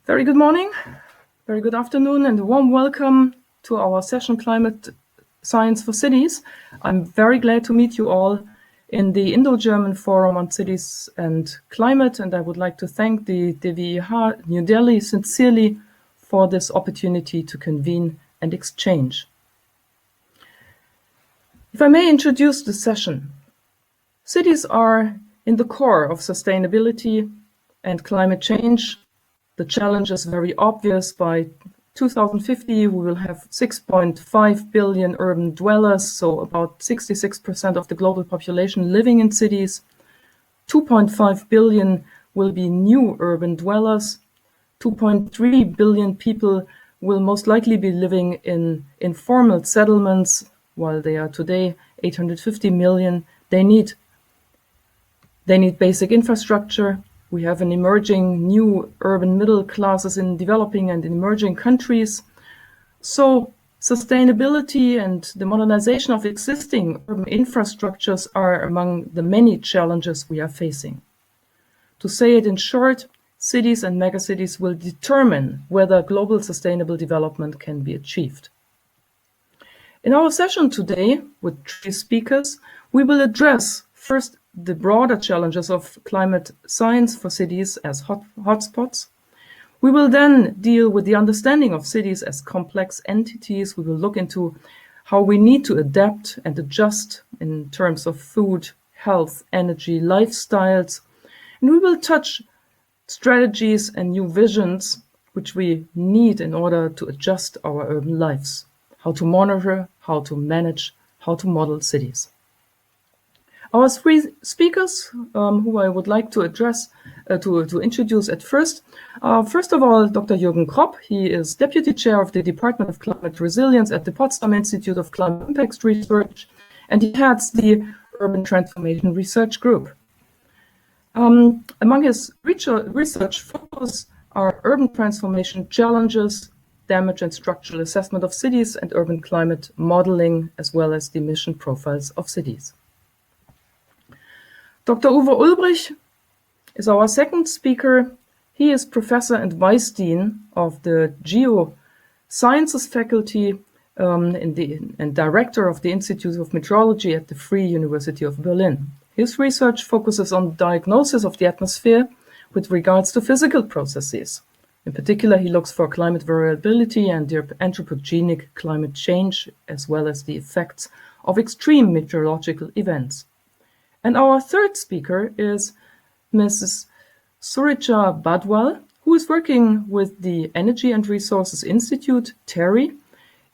Very good morning, very good afternoon, and a warm welcome to our session Climate Science for Cities. I'm very glad to meet you all in the Indo-German Forum on Cities and Climate, and I would like to thank the DWIH New Delhi sincerely for this opportunity to convene and exchange. If I may introduce the session, cities are in the core of sustainability and climate change. The challenge is very obvious. By 2050, we will have 6.5 billion urban dwellers, so about 66% of the global population living in cities. 2.5 billion will be new urban dwellers. 2.3 billion people will most likely be living in informal settlements, while they are today 850 million. They need basic infrastructure. We have an emerging new urban middle classes in developing and in emerging countries. So sustainability and the modernization of existing urban infrastructures are among the many challenges we are facing. To say it in short, cities and megacities will determine whether global sustainable development can be achieved. In our session today, with 3 speakers, we will address first the broader challenges of climate science for cities as hotspots. We will then deal with the understanding of cities as complex entities. We will look into how we need to adapt and adjust in terms of food, health, energy, lifestyles. And we will touch strategies and new visions which we need in order to adjust our urban lives, how to monitor, how to manage, how to model cities. Our 3 speakers, who I would like to address, to introduce at first. First of all, Dr. Jürgen Kropp. He is Deputy Chair of the Department of Climate Resilience at the Potsdam Institute of Climate Impact Research, and he heads the Urban Transformation Research Group. Among his research focus are urban transformation challenges, damage and structural assessment of cities, and urban climate modeling, as well as the emission profiles of cities. Dr. Uwe Ulbrich is our second speaker. He is Professor and Vice Dean of the Geosciences Faculty and Director of the Institute of Meteorology at the Free University of Berlin. His research focuses on diagnosis of the atmosphere with regards to physical processes. In particular, he looks for climate variability and the anthropogenic climate change, as well as the effects of extreme meteorological events. And our third speaker is Mrs. Suricha Badwal, who is working with the Energy and Resources Institute, TERI,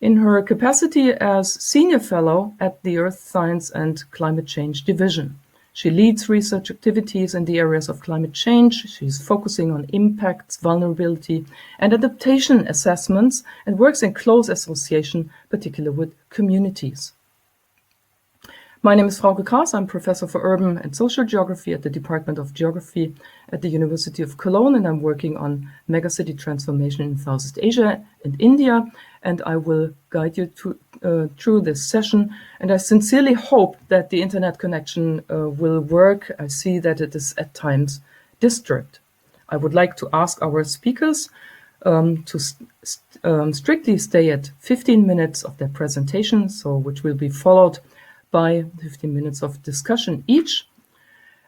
in her capacity as Senior Fellow at the Earth Science and Climate Change Division. She leads research activities in the areas of climate change. She's focusing on impacts, vulnerability, and adaptation assessments, and works in close association, particularly with communities. My name is Frauke Kaas. I'm Professor for Urban and Social Geography at the Department of Geography at the University of Cologne, and I'm working on megacity transformation in Southeast Asia and India, and I will guide you through this session. And I sincerely hope that the internet connection will work. I see that it is at times disturbed. I would like to ask our speakers to strictly stay at 15 minutes of their presentation, which will be followed by 15 minutes of discussion each.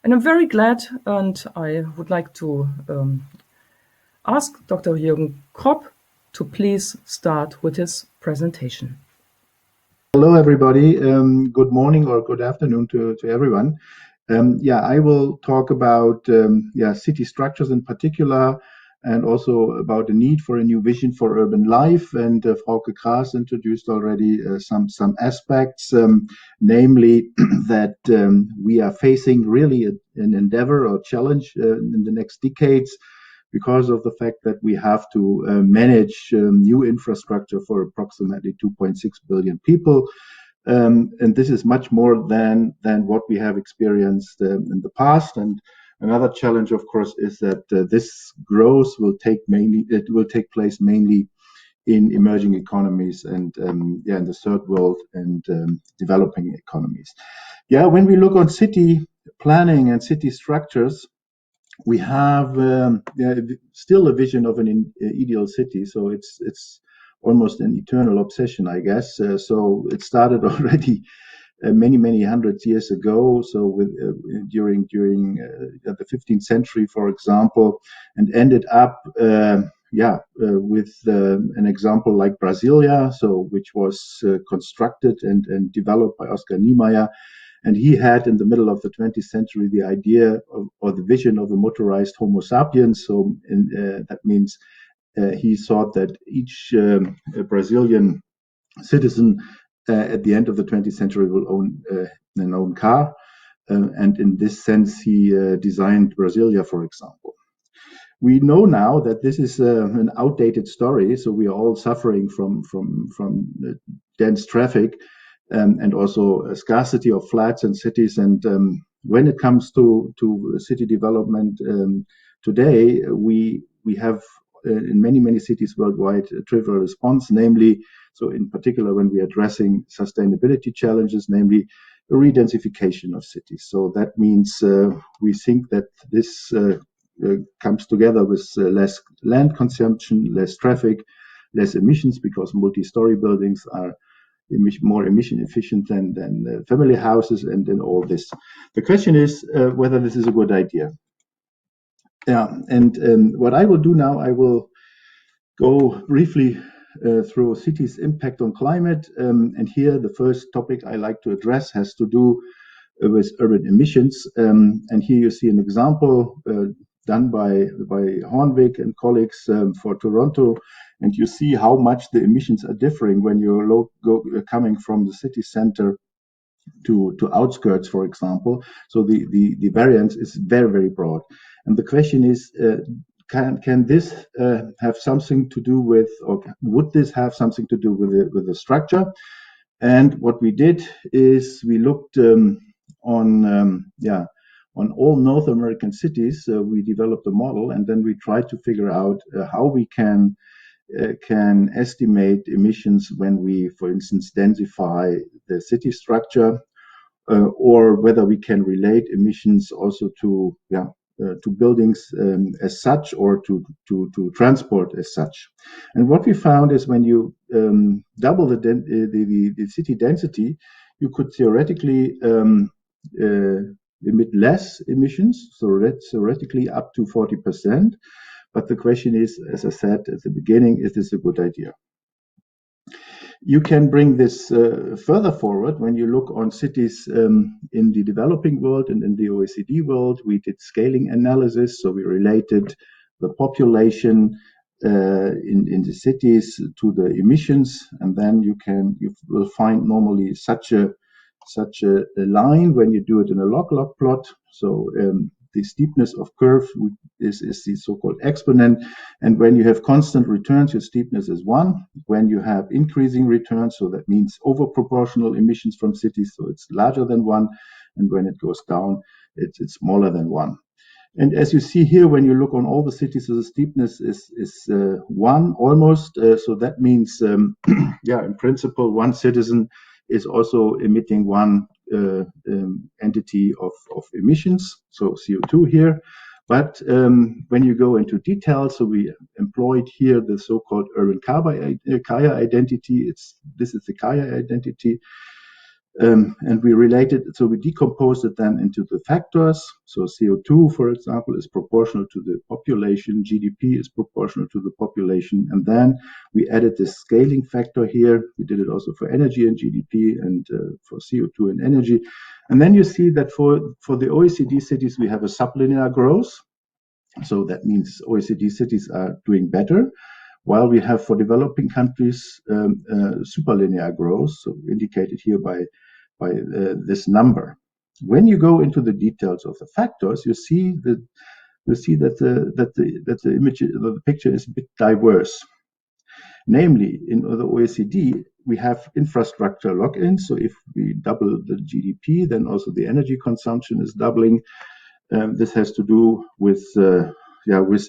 And I'm very glad, and I would like to ask Dr. Jürgen Kropp to please start with his presentation. Hello, everybody. Good morning or good afternoon to everyone. I will talk about city structures in particular, and also about the need for a new vision for urban life. And Frauke Kaas introduced already some aspects, namely that we are facing really an endeavor or challenge in the next decades because of the fact that we have to manage new infrastructure for approximately 2.6 billion people. And this is much more than what we have experienced in the past. And another challenge, of course, is that this growth will take place mainly in emerging economies and in the third world and developing economies. When we look on city planning and city structures, we have still a vision of an ideal city. So it's almost an eternal obsession, I guess. So it started already many hundreds years ago. So during the 15th century, for example, and ended up with an example like Brasilia, so which was constructed and developed by Oscar Niemeyer. And he had, in the middle of the 20th century, the idea or the vision of a motorized Homo sapiens. So that means he thought that each Brazilian citizen at the end of the 20th century will own an own car. And in this sense, he designed Brasilia, for example. We know now that this is an outdated story, so we are all suffering from dense traffic and also a scarcity of flats and cities. And when it comes to city development today, we have in many cities worldwide a trivial response, namely, so in particular when we're addressing sustainability challenges, namely the redensification of cities. So that means we think that this comes together with less land consumption, less traffic, less emissions, because multi-story buildings are more emission efficient than family houses and all this. The question is whether this is a good idea. Yeah, and what I will do now, I will go briefly through cities' impact on climate. And here the first topic I like to address has to do with urban emissions. And here you see an example done by Hornwick and colleagues for Toronto. And you see how much the emissions are differing when you're coming from the city center to outskirts, for example. So the variance is very broad. And the question is, can this have something to do with, or would this have something to do with the structure? And what we did is we looked on all North American cities. We developed a model, and then we tried to figure out how we can estimate emissions when we, for instance, densify the city structure, or whether we can relate emissions also to buildings as such, or to transport as such. And what we found is when you double the city density, you could theoretically emit less emissions, so theoretically up to 40%. But the question is, as I said at the beginning, is this a good idea? You can bring this further forward when you look on cities in the developing world and in the OECD world. We did scaling analysis, so we related the population in the cities to the emissions, and then you will find normally such a line when you do it in a log-log plot. So the steepness of curve is the so-called exponent. And when you have constant returns, your steepness is 1. When you have increasing returns, so that means over proportional emissions from cities, so it's larger than 1. And when it goes down, it's smaller than 1. And as you see here, when you look on all the cities, so the steepness is 1 almost. So that means, in principle, one citizen is also emitting one entity of emissions, so CO2 here. But when you go into detail, so we employed here the so-called urban Kaya identity. This is the Kaya identity. And we related, so we decomposed it then into the factors. So CO2, for example, is proportional to the population. GDP is proportional to the population. And then we added this scaling factor here. We did it also for energy and GDP, and for CO2 and energy. And then you see that for the OECD cities, we have a sublinear growth. So that means OECD cities are doing better, while we have for developing countries superlinear growth, so indicated here by this number. When you go into the details of the factors, you see that the image, the picture is a bit diverse. Namely, in the OECD, we have infrastructure lock-in. So if we double the GDP, then also the energy consumption is doubling. This has to do with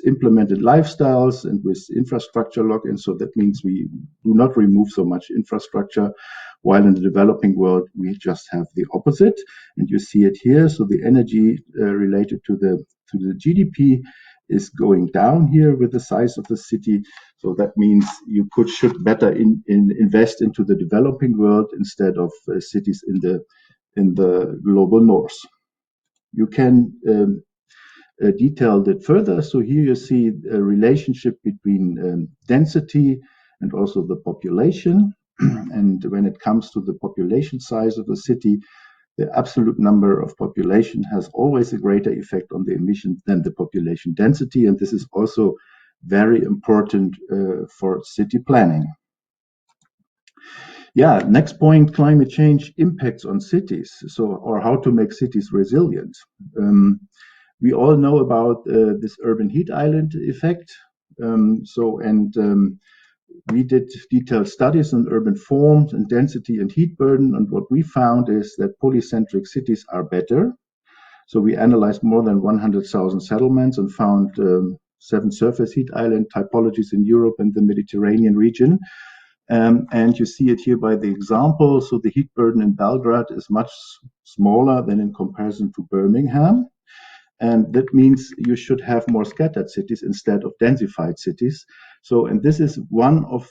implemented lifestyles and with infrastructure lock-in. So that means we do not remove so much infrastructure, while in the developing world we just have the opposite, and you see it here. So the energy related to the GDP is going down here with the size of the city. So that means you should better invest into the developing world instead of cities in the global north. You can detail it further. So here you see a relationship between density and also the population. And when it comes to the population size of the city, the absolute number of population has always a greater effect on the emission than the population density. And this is also very important for city planning. Yeah, next point, climate change impacts on cities. Or how to make cities resilient. We all know about this urban heat island effect. We did detailed studies on urban forms and density and heat burden, and what we found is that polycentric cities are better. So we analyzed more than 100,000 settlements and found 7 surface heat island typologies in Europe and the Mediterranean region. And you see it here by the example. So the heat burden in Belgrade is much smaller than in comparison to Birmingham. And that means you should have more scattered cities instead of densified cities. And this is one of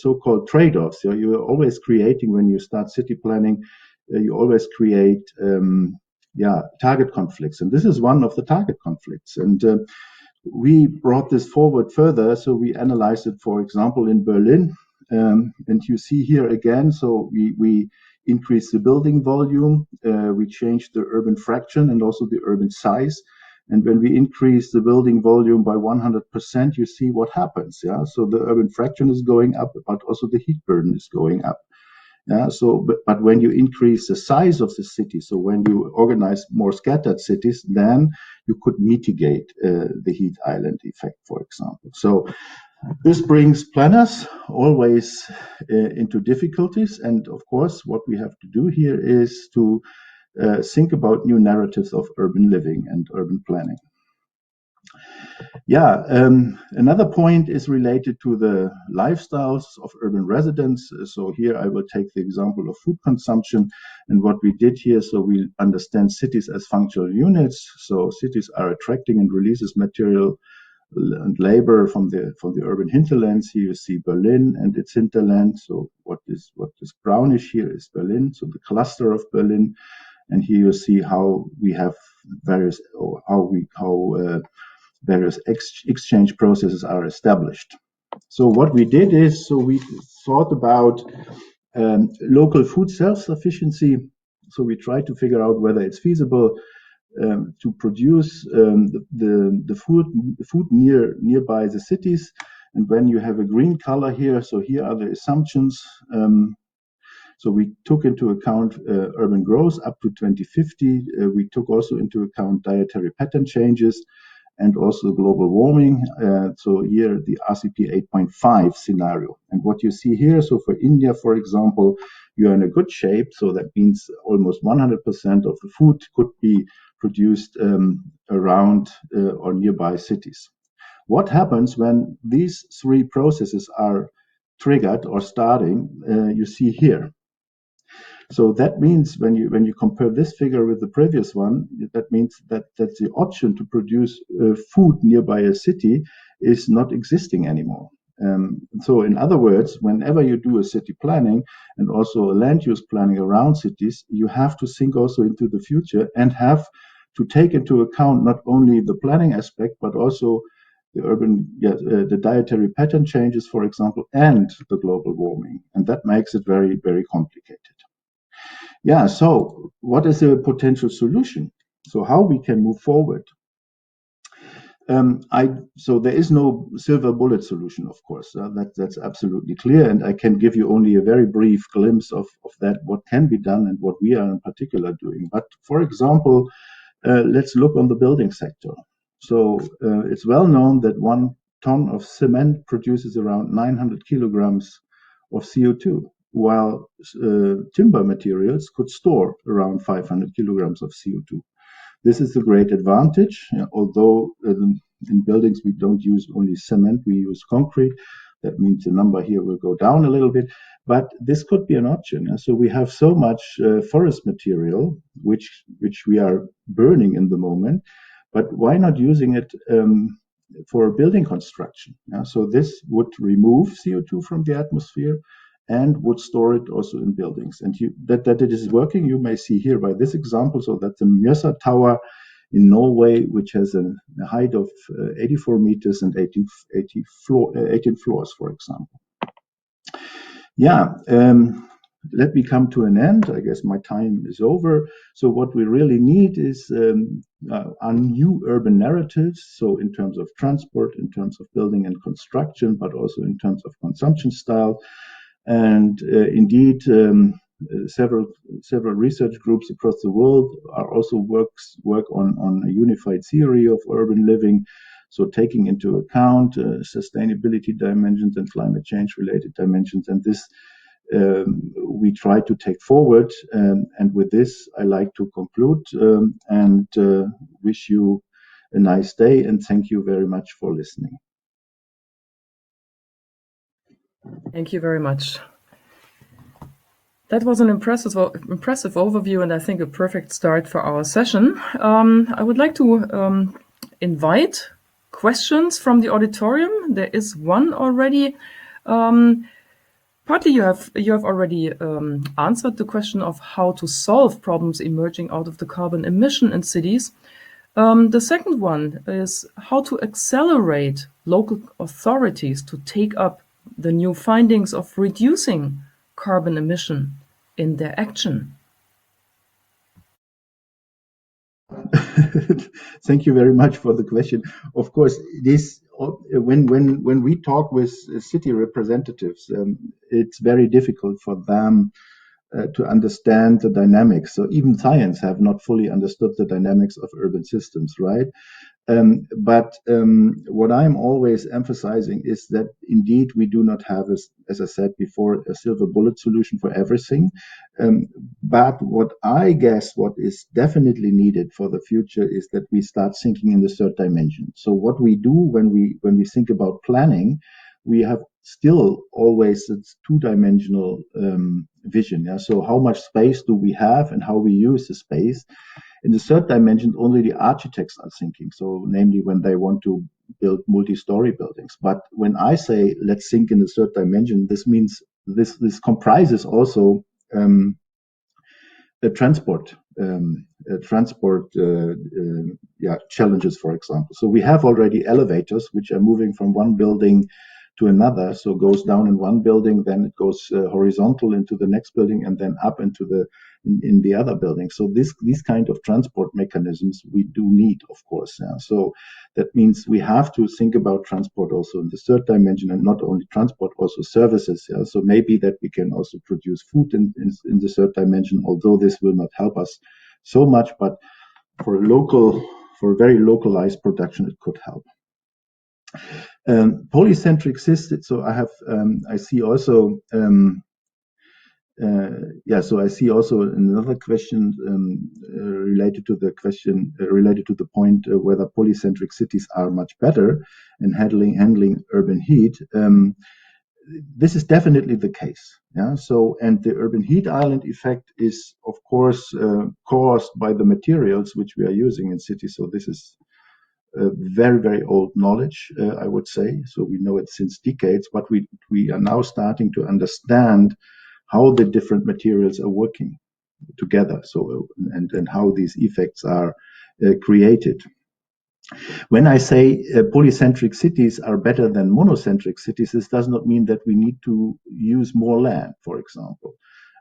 so-called trade-offs. You're always creating, when you start city planning, you always create target conflicts. And this is one of the target conflicts. And we brought this forward further. So we analyzed it, for example, in Berlin. And you see here again, so we increase the building volume, we change the urban fraction and also the urban size. And when we increase the building volume by 100%, you see what happens. Yeah, so the urban fraction is going up, but also the heat burden is going up. Yeah, but when you increase the size of the city, so when you organize more scattered cities, then you could mitigate the heat island effect, for example. So this brings planners always into difficulties. And of course, what we have to do here is to think about new narratives of urban living and urban planning. Yeah, another point is related to the lifestyles of urban residents. So here I will take the example of food consumption and what we did here. So we understand cities as functional units. So cities are attracting and releases material and labor from the urban hinterlands. Here you see Berlin and its hinterland. So what is brownish here is Berlin, so the cluster of Berlin. And here you see how we have various exchange processes are established. So what we did is, so we thought about local food self-sufficiency. So we tried to figure out whether it's feasible to produce the food nearby the cities. And when you have a green color here, so here are the assumptions. So we took into account urban growth up to 2050. We took also into account dietary pattern changes and also global warming. So here the RCP 8.5 scenario. And what you see here, so for India, for example, you're in a good shape. So that means almost 100% of the food could be produced around or nearby cities. What happens when these 3 processes are triggered or starting? You see here. So that means when you compare this figure with the previous one, that means that the option to produce food nearby a city is not existing anymore. So in other words, whenever you do a city planning and also a land use planning around cities, you have to think also into the future and have to take into account not only the planning aspect, but also the dietary pattern changes, for example, and the global warming. And that makes it very, very complicated. Yeah, so what is a potential solution? So how we can move forward? So there is no silver bullet solution, of course. That's absolutely clear, and I can give you only a very brief glimpse of that, what can be done and what we are in particular doing. But for example, let's look on the building sector. So it's well known that 1 ton of cement produces around 900 kilograms of CO2, while timber materials could store around 500 kilograms of CO2. This is a great advantage, although in buildings we don't use only cement, we use concrete. That means the number here will go down a little bit, but this could be an option. So we have so much forest material, which we are burning in the moment, but why not using it for building construction? So this would remove CO2 from the atmosphere and would store it also in buildings. And that it is working, you may see here by this example. So that's the Mjøsa Tower in Norway, which has a height of 84 meters and 18 floors, for example. Yeah, let me come to an end. I guess my time is over. So what we really need is our new urban narratives. So in terms of transport, in terms of building and construction, but also in terms of consumption style. And indeed, several research groups across the world are also work on a unified theory of urban living. So taking into account sustainability dimensions and climate change related dimensions, and this we try to take forward. And with this, I like to conclude and wish you a nice day, and thank you very much for listening. Thank you very much. That was an impressive overview, and I think a perfect start for our session. I would like to invite questions from the auditorium. There is one already. Partly you have already answered the question of how to solve problems emerging out of the carbon emission in cities. The second one is how to accelerate local authorities to take up the new findings of reducing carbon emission in their action. Thank you very much for the question. Of course, this when we talk with city representatives, it's very difficult for them to understand the dynamics. So even science have not fully understood the dynamics of urban systems, right? But what I'm always emphasizing is that indeed we do not have, as I said before, a silver bullet solution for everything. But what I guess what is definitely needed for the future is that we start thinking in the third dimension. So what we do when we think about planning, we have still always this two-dimensional vision. Yeah? So how much space do we have and how we use the space? In the third dimension, only the architects are thinking. So namely when they want to build multi-story buildings. But when I say let's think in the third dimension, this means this comprises also the transport challenges, for example. So we have already elevators which are moving from one building to another. So goes down in one building, then it goes horizontal into the next building, and then up into in the other building. So these kind of transport mechanisms we do need, of course. Yeah. So that means we have to think about transport also in the third dimension, and not only transport, also services. Yeah. So maybe that we can also produce food in the third dimension, although this will not help us so much, but for very localized production, it could help. Polycentric systems. So I see also. So I see also another question related to the point whether polycentric cities are much better in handling urban heat. This is definitely the case. Yeah. So, and the urban heat island effect is, of course, caused by the materials which we are using in cities. So this is very, very old knowledge, I would say. So we know it since decades, but we are now starting to understand how the different materials are working together. So and how these effects are created. When I say polycentric cities are better than monocentric cities, this does not mean that we need to use more land, for example.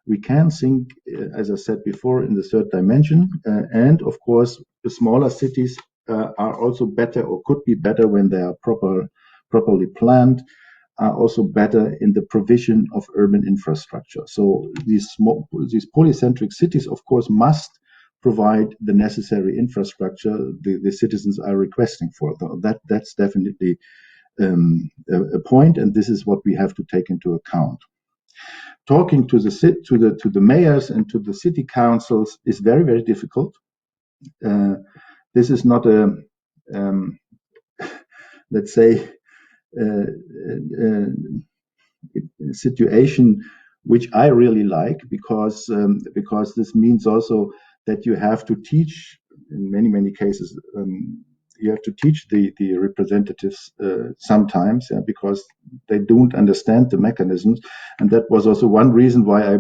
We can think, as I said before, in the third dimension, and of course, the smaller cities are also better, or could be better when they are properly planned, are also better in the provision of urban infrastructure. So these polycentric cities, of course, must provide the necessary infrastructure the citizens are requesting for. That's definitely a point, and this is what we have to take into account. Talking to the mayors and to the city councils is very, very difficult. This is not a let's say situation which I really like, because this means also that you have to teach, in many cases, you have to teach the representatives sometimes, because they don't understand the mechanisms. And that was also one reason why I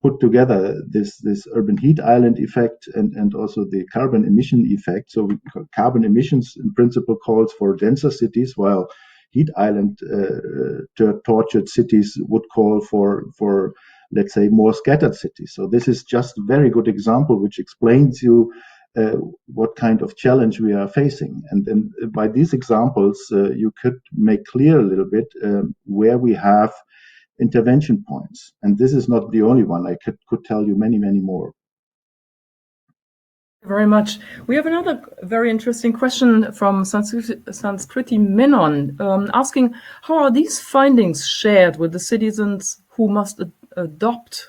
put together this urban heat island effect and also the carbon emission effect. So carbon emissions in principle calls for denser cities, while heat island tortured cities would call for let's say more scattered cities. So this is just a very good example which explains you what kind of challenge we are facing. And then by these examples, you could make clear a little bit where we have intervention points. And this is not the only one. I could tell you many more. Very much. We have another very interesting question from Sanskriti Menon, asking, how are these findings shared with the citizens who must adopt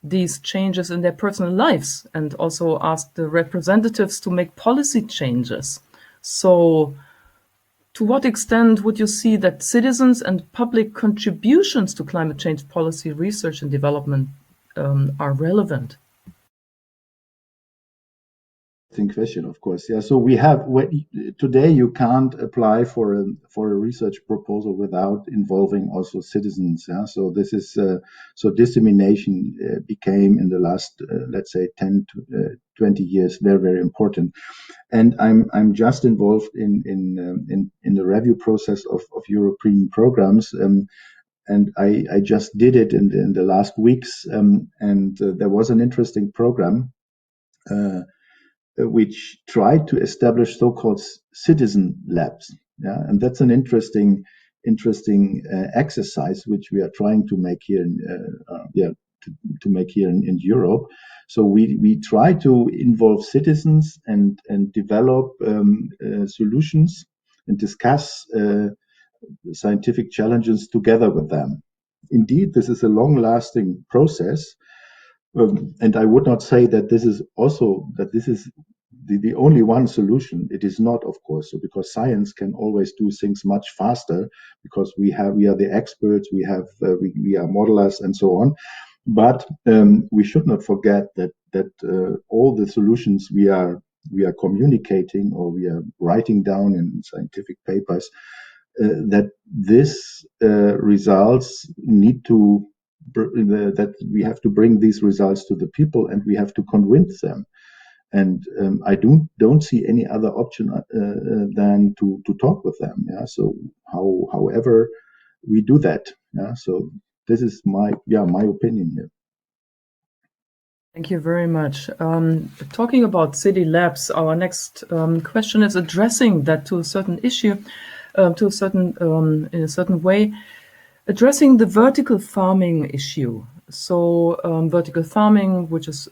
these changes in their personal lives, and also ask the representatives to make policy changes? So to what extent would you see that citizens and public contributions to climate change policy research and development are relevant? Question, of course. Yeah. So we have today you can't apply for a research proposal without involving also citizens. Yeah. So this is so dissemination became in the last let's say 10 to 20 years very important. And I'm just involved in the review process of European programs. And I just did it in the last weeks. And there was an interesting program which tried to establish so-called citizen labs. Yeah, and that's an interesting exercise which we are trying to make here to make here in Europe. So we try to involve citizens and develop solutions and discuss scientific challenges together with them. Indeed, this is a long-lasting process. And I would not say that this is the only one solution. It is not, of course, so because science can always do things much faster, because we are the experts, we are modelers and so on. But we should not forget that all the solutions we are communicating or we are writing down in scientific papers, that this results need to that we have to bring these results to the people, and we have to convince them. And I don't see any other option than to talk with them. Yeah. So however we do that. Yeah. So this is my opinion here. Thank you very much. Talking about city labs, our next question is addressing that to a certain issue, in a certain way, addressing the vertical farming issue. So vertical farming, which is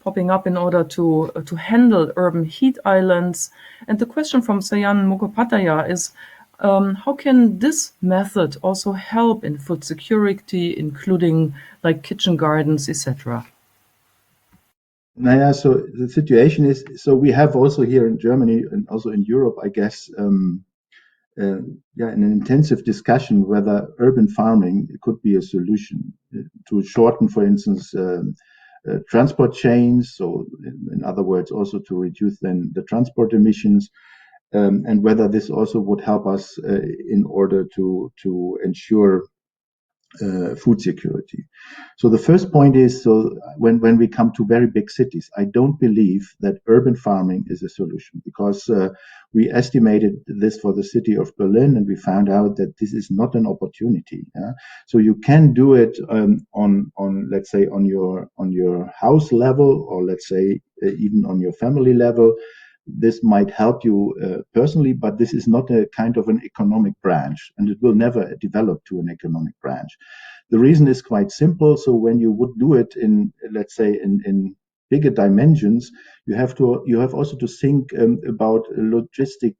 popping up in order to handle urban heat islands. And the question from Sayan Mukhopadhyay is, how can this method also help in food security, including like kitchen gardens, etc.? So the situation is, so we have also here in Germany and also in Europe, I guess, an intensive discussion whether urban farming could be a solution to shorten, for instance, transport chains. So in other words, also to reduce then the transport emissions, and whether this also would help us in order to ensure food security. So the first point is, so when we come to very big cities, I don't believe that urban farming is a solution, because we estimated this for the city of Berlin, and we found out that this is not an opportunity. So you can do it on let's say on your house level, or let's say even on your family level. This might help you personally, but this is not a kind of an economic branch, and it will never develop to an economic branch. The reason is quite simple. So when you would do it in, let's say, in bigger dimensions, you have also to think about logistic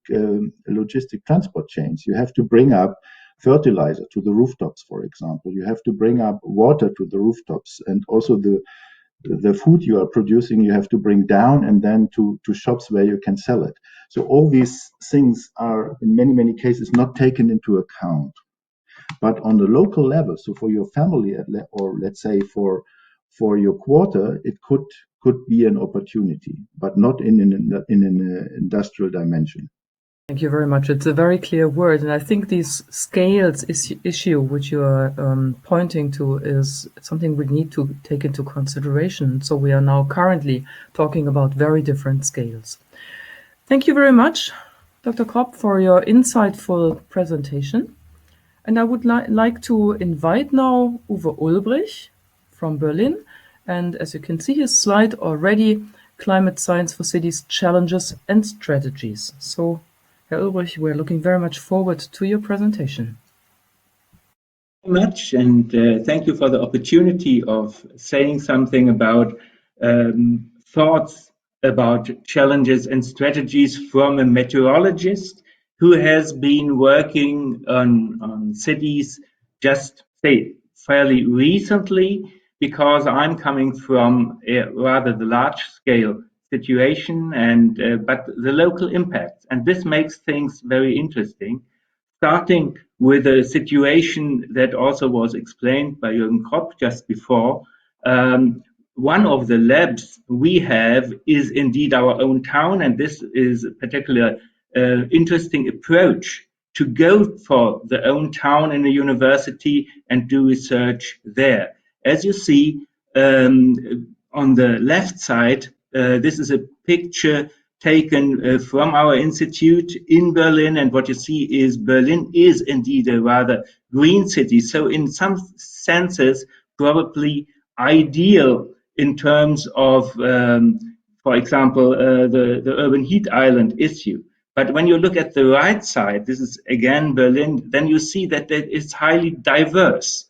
transport chains. You have to bring up fertilizer to the rooftops, for example. You have to bring up water to the rooftops, and also the the food you are producing you have to bring down and then to shops where you can sell it. So all these things are in many cases not taken into account. But on the local level, so for your family, or let's say for your quarter, it could be an opportunity, but not in an industrial dimension. Thank you very much. It's a very clear word, and I think these scales issue which you are pointing to is something we need to take into consideration. So we are now currently talking about very different scales. Thank you very much, Dr. Kropp, for your insightful presentation. And I would like to invite now Uwe Ulbrich from Berlin. And as you can see his slide already, Climate Science for Cities, Challenges and Strategies. So, Herr Ulbrich, we're looking very much forward to your presentation. Thank you very much, and thank you for the opportunity of saying something about thoughts about challenges and strategies from a meteorologist who has been working on cities just fairly recently, because I'm coming from rather the large scale situation and but the local impacts, and this makes things very interesting, starting with a situation that also was explained by Jürgen Kropp just before. One of the labs we have is indeed our own town, and this is a particular interesting approach to go for the own town in a university and do research there. As you see on the left side, this is a picture taken from our institute in Berlin, and what you see is Berlin is indeed a rather green city, so in some senses probably ideal in terms of, for example, the urban heat island issue. But when you look at the right side, this is again Berlin, then you see that it is highly diverse.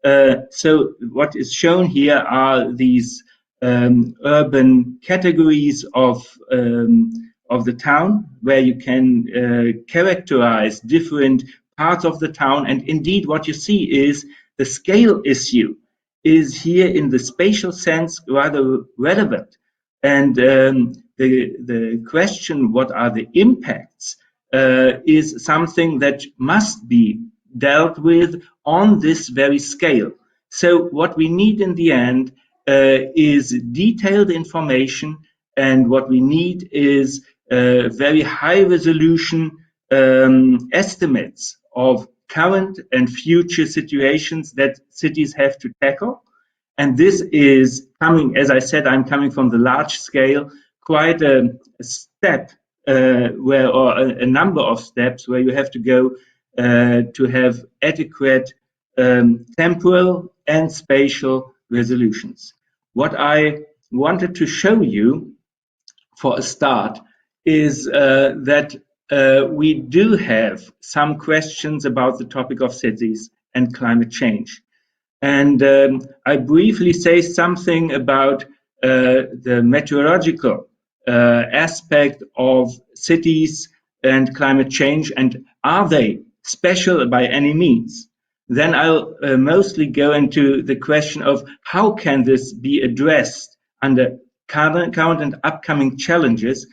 So what is shown here are these urban categories of the town, where you can characterize different parts of the town. And indeed, what you see is the scale issue is here in the spatial sense rather relevant. And the question, what are the impacts, is something that must be dealt with on this very scale. So what we need in the end is detailed information, and what we need is very high resolution estimates of current and future situations that cities have to tackle. And this is coming, as I said, I'm coming from the large scale, quite a step or a number of steps where you have to go to have adequate temporal and spatial resolutions. What I wanted to show you for a start is that we do have some questions about the topic of cities and climate change. And I briefly say something about the meteorological aspect of cities and climate change, and are they special by any means? Then I'll mostly go into the question of how can this be addressed under current and upcoming challenges,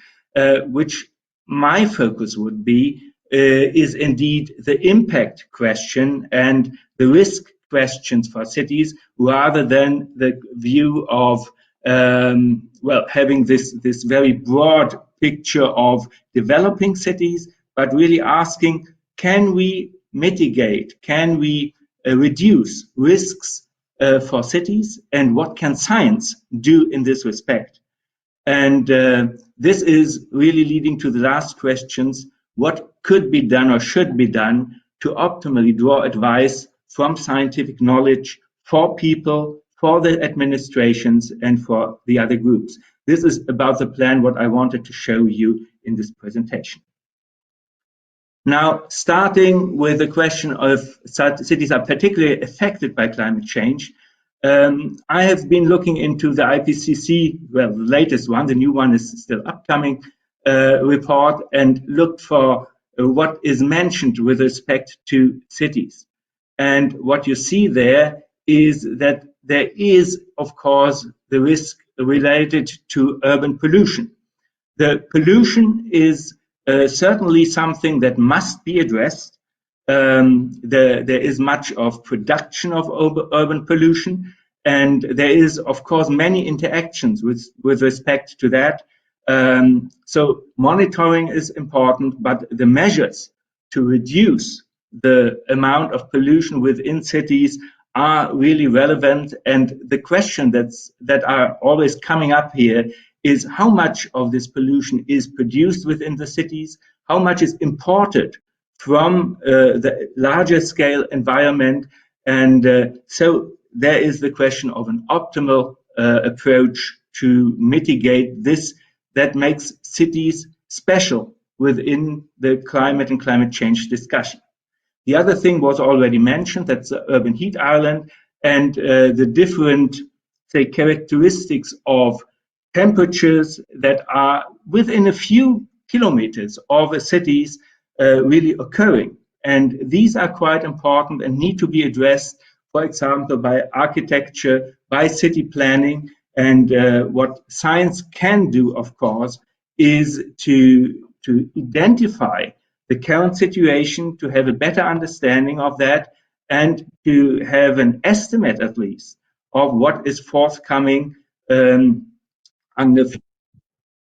which my focus would be is indeed the impact question and the risk questions for cities, rather than the view of having this very broad picture of developing cities, but really asking, can we mitigate, can we reduce risks for cities, and what can science do in this respect? And this is really leading to the last questions: what could be done or should be done to optimally draw advice from scientific knowledge for people, for the administrations, and for the other groups. This is about the plan, what I wanted to show you in this presentation. Now, starting with the question of cities are particularly affected by climate change, I have been looking into the IPCC, well, the latest one, the new one is still upcoming, report, and looked for what is mentioned with respect to cities. And what you see there is that there is, of course, the risk related to urban pollution. The pollution is certainly something that must be addressed. There is much of production of urban pollution, and there is, of course, many interactions with respect to that. So monitoring is important, but the measures to reduce the amount of pollution within cities are really relevant. And the question that are always coming up here is how much of this pollution is produced within the cities, how much is imported from the larger scale environment. And so there is the question of an optimal approach to mitigate this that makes cities special within the climate and climate change discussion. The other thing was already mentioned, that's the urban heat island and the different, say, characteristics of temperatures that are within a few kilometers of a cities really occurring. And these are quite important and need to be addressed, for example, by architecture, by city planning. And what science can do, of course, is to identify the current situation, to have a better understanding of that, and to have an estimate, at least, of what is forthcoming under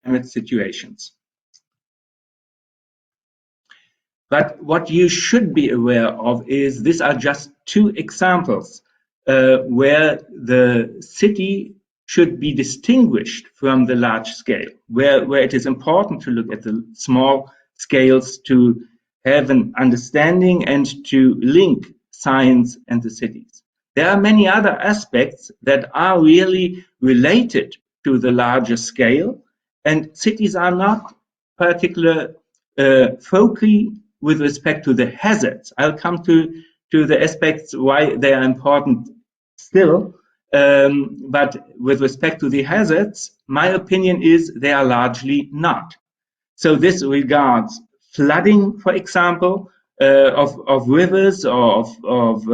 climate situations. But what you should be aware of is these are just two examples where the city should be distinguished from the large scale, where it is important to look at the small scales to have an understanding and to link science and the cities. There are many other aspects that are really related to the larger scale, and cities are not particular foci with respect to the hazards. I'll come to the aspects why they are important still, but with respect to the hazards, my opinion is they are largely not. So this regards flooding, for example, of rivers or of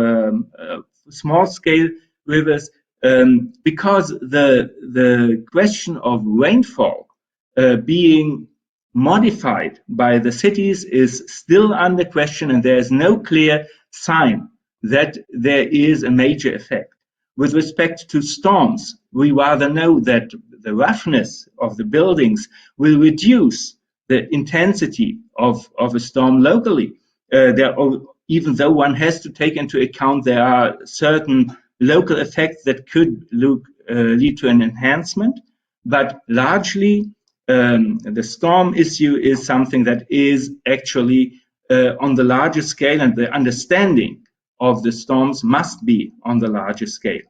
small-scale rivers, because the question of rainfall being modified by the cities is still under question, and there is no clear sign that there is a major effect. With respect to storms, we rather know that the roughness of the buildings will reduce the intensity of a storm locally. Even though one has to take into account there are certain local effects that could lead to an enhancement, but largely the storm issue is something that is actually on the larger scale, and the understanding of the storms must be on the larger scale.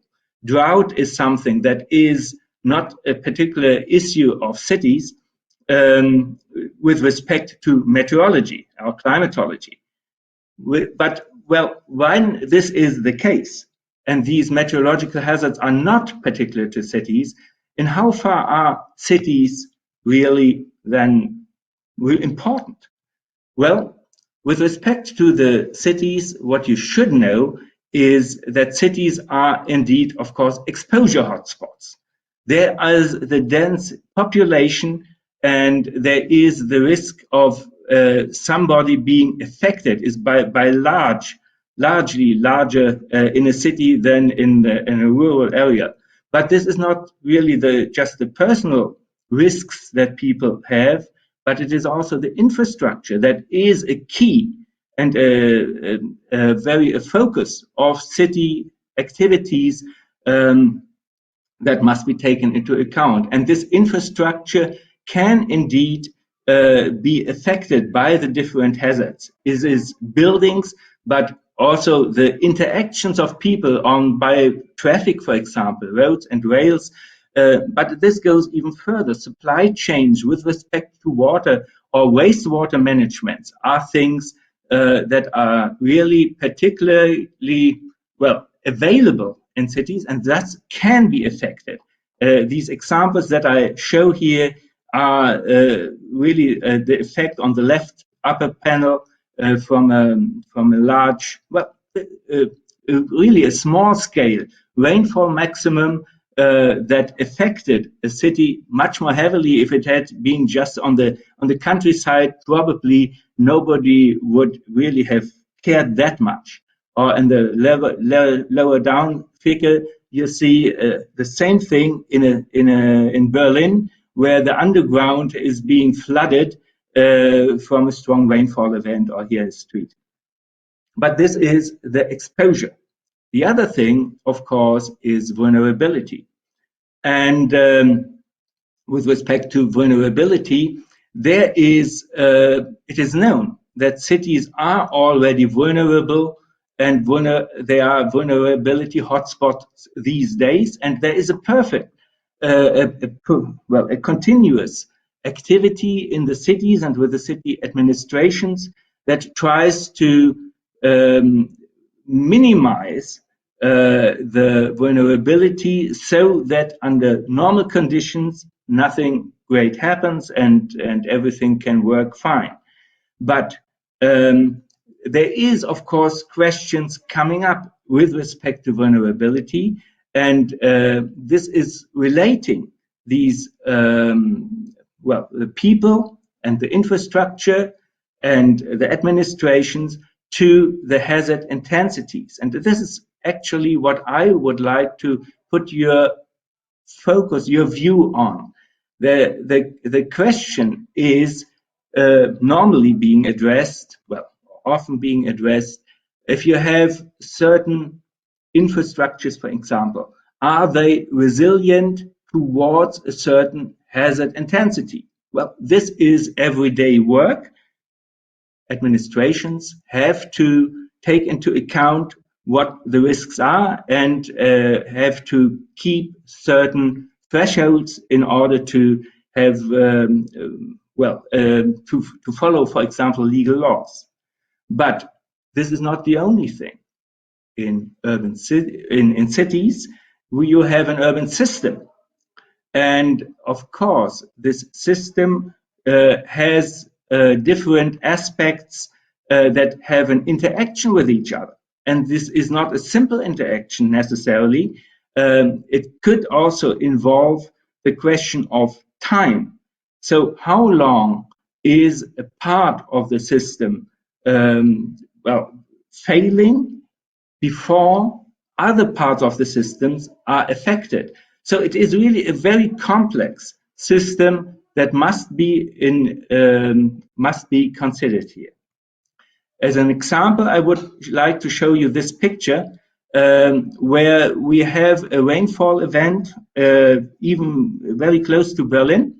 Drought is something that is not a particular issue of cities with respect to meteorology or climatology. But, well, when this is the case, and these meteorological hazards are not particular to cities, in how far are cities really then important? Well, with respect to the cities, what you should know is that cities are indeed, of course, exposure hotspots. There is the dense population, and there is the risk of somebody being affected is by largely larger in a city than in a rural area. But this is not really just the personal risks that people have, but it is also the infrastructure that is a key and a focus of city activities that must be taken into account. And this infrastructure can indeed be affected by the different hazards. It is buildings, but also the interactions of people by traffic, for example, roads and rails. But this goes even further. Supply chains with respect to water or wastewater management are things that are really particularly well available in cities, and thus can be affected. These examples that I show here are really the effect on the left upper panel from a large, well, really a small scale rainfall maximum that affected a city much more heavily. If it had been just on the countryside, probably nobody would really have cared that much. Or in the lower down figure, you see the same thing in Berlin, where the underground is being flooded from a strong rainfall event, or here a street. But this is the exposure. The other thing, of course, is vulnerability. And with respect to vulnerability, it is known that cities are already vulnerable, and they are vulnerability hotspots these days. And there is a perfect, a continuous activity in the cities and with the city administrations that tries to minimize the vulnerability so that under normal conditions nothing great happens and everything can work fine. But there is, of course, questions coming up with respect to vulnerability, and this is relating these the people and the infrastructure and the administrations to the hazard intensities. And this is actually what I would like to put your focus, your view on. The question is normally being addressed, often being addressed, if you have certain infrastructures, for example, are they resilient towards a certain hazard intensity? Well, this is everyday work. Administrations have to take into account what the risks are and have to keep certain thresholds in order to have to follow, for example, legal laws. But this is not the only thing. In cities, you have an urban system, and of course, this system has different aspects that have an interaction with each other. And this is not a simple interaction necessarily. It could also involve the question of time. So how long is a part of the system failing before other parts of the systems are affected? So it is really a very complex system that must be considered here. As an example, I would like to show you this picture where we have a rainfall event, even very close to Berlin.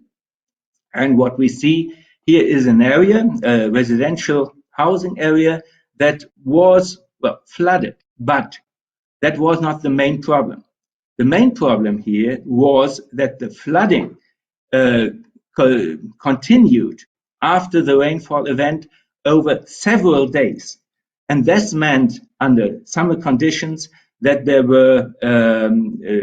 And what we see here is an area, a residential housing area, that was flooded, but that was not the main problem. The main problem here was that the flooding continued after the rainfall event over several days. And this meant, under summer conditions, that there were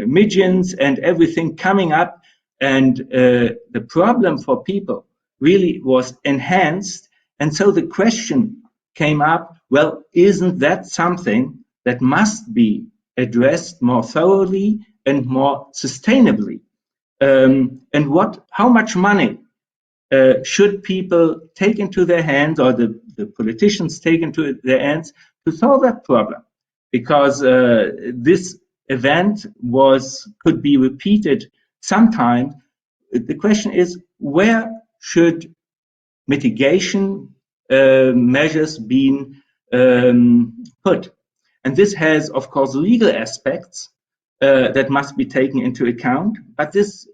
midges and everything coming up, and the problem for people really was enhanced. And so the question came up, well, isn't that something that must be addressed more thoroughly and more sustainably? And how much money should people take into their hands, or the politicians take into their hands, to solve that problem? Because this event could be repeated sometime. The question is, where should mitigation measures be put? And this has, of course, legal aspects that must be taken into account,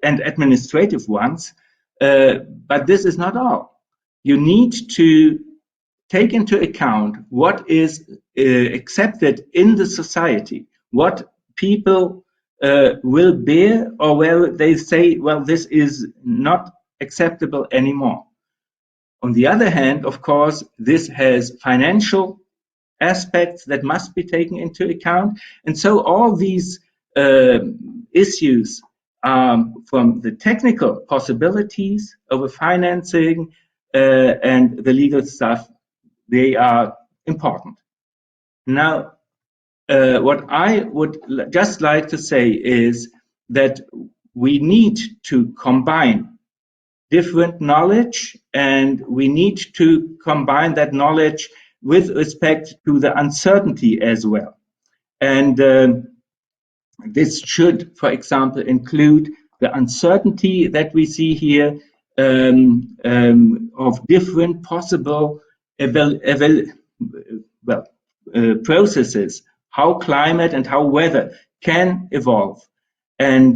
and administrative ones. But this is not all. You need to take into account what is accepted in the society, what people will bear, or where they say, well, this is not acceptable anymore. On the other hand, of course, this has financial aspects that must be taken into account. And so all these issues, from the technical possibilities of financing and the legal stuff, they are important. Now, what I would just like to say is that we need to combine different knowledge, and we need to combine that knowledge with respect to the uncertainty as well. And this should, for example, include the uncertainty that we see here of different possible processes, how climate and how weather can evolve. And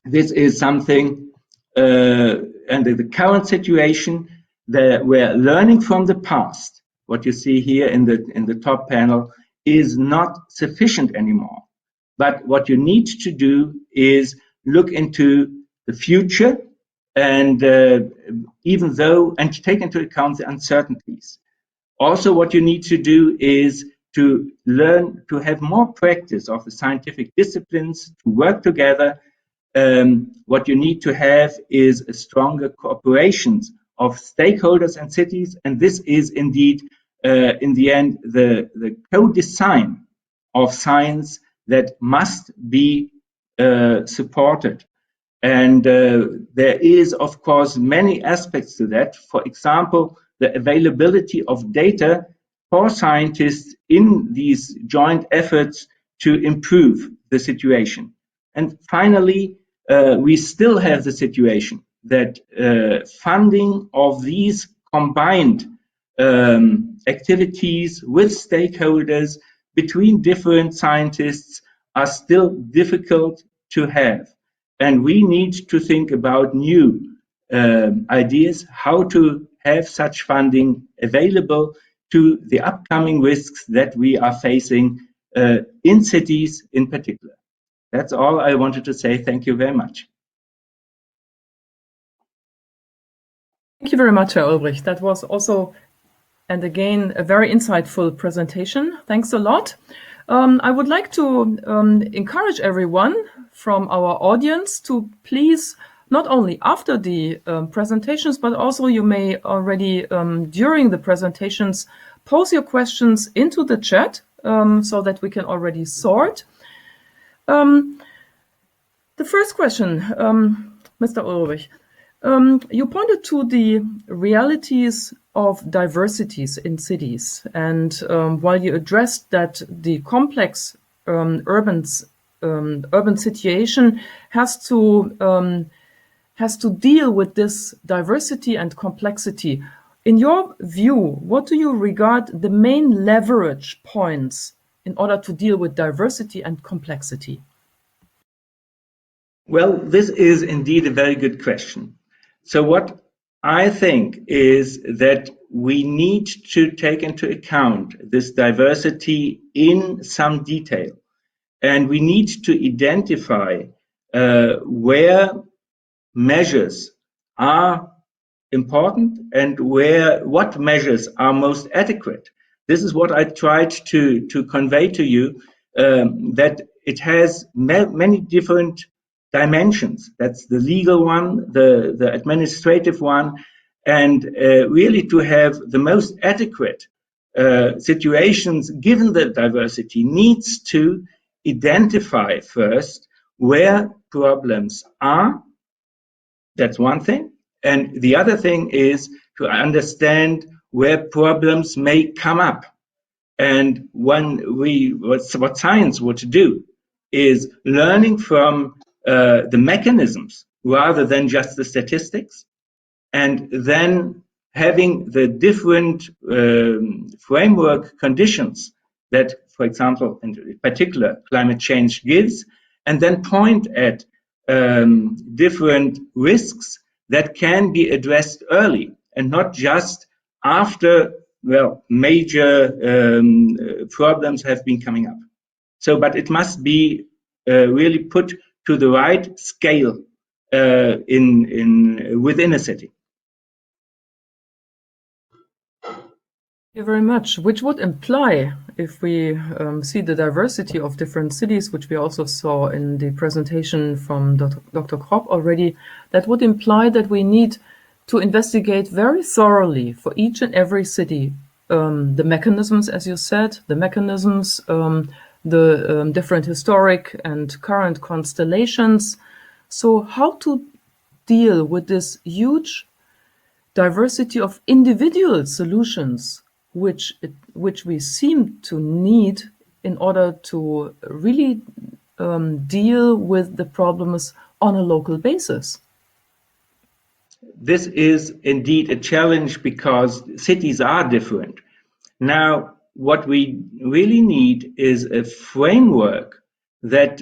this is something, and the current situation, that we're learning from the past. What you see here in the top panel is not sufficient anymore. But what you need to do is look into the future, and take into account the uncertainties. Also, what you need to do is to learn to have more practice of the scientific disciplines, to work together. What you need to have is a stronger cooperation of stakeholders and cities, and this is indeed, in the end, the co-design of science that must be supported. And there is, of course, many aspects to that. For example, the availability of data for scientists in these joint efforts to improve the situation. And finally, we still have the situation that funding of these combined activities with stakeholders between different scientists are still difficult to have. And we need to think about new ideas, how to have such funding available to the upcoming risks that we are facing in cities in particular. That's all I wanted to say. Thank you very much. Thank you very much, Herr Ulbrich. That was also, and again, a very insightful presentation. Thanks a lot. I would like to encourage everyone from our audience to please, not only after the presentations, but also you may already during the presentations pose your questions into the chat so that we can already sort. The first question, Mr. Ulrich, you pointed to the realities of diversities in cities, and while you addressed that the complex urban situation has to deal with this diversity and complexity. In your view, what do you regard the main leverage points in order to deal with diversity and complexity? Well, this is indeed a very good question. So what I think is that we need to take into account this diversity in some detail. And we need to identify where measures are important and what measures are most adequate. This is what I tried to convey to you, that it has many different dimensions. That's the legal one, the administrative one, and really to have the most adequate situations given the diversity needs to identify first where problems are. That's one thing. And the other thing is to understand where problems may come up. And what science would do is learning from the mechanisms rather than just the statistics, and then having the different framework conditions that, for example, in particular, climate change gives, and then point at different risks that can be addressed early and not just after, major problems have been coming up. So, but it must be really put to the right scale within a city. Thank you very much, which would imply, if we see the diversity of different cities, which we also saw in the presentation from Dr. Kropp already, that would imply that we need to investigate very thoroughly for each and every city the mechanisms, as you said, the mechanisms, the different historic and current constellations. So how to deal with this huge diversity of individual solutions which we seem to need in order to really deal with the problems on a local basis? This is indeed a challenge because cities are different. Now, what we really need is a framework that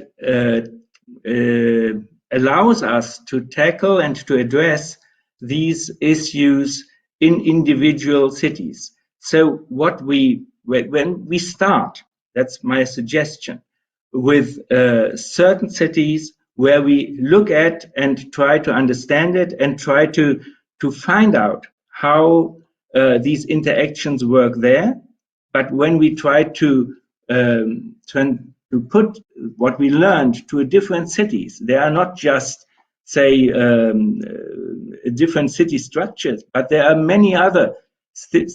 allows us to tackle and to address these issues in individual cities. So when we start, that's my suggestion, with certain cities where we look at and try to understand it and try to find out how these interactions work there. But when we try to put what we learned to different cities, they are not just, say, different city structures, but there are many other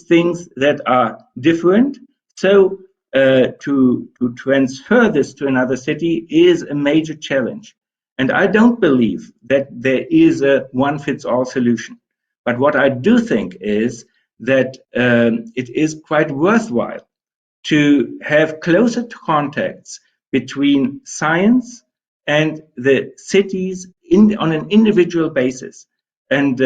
things that are different. So to transfer this to another city is a major challenge. And I don't believe that there is a one-fits-all solution. But what I do think is that it is quite worthwhile to have closer contacts between science and the cities on an individual basis. And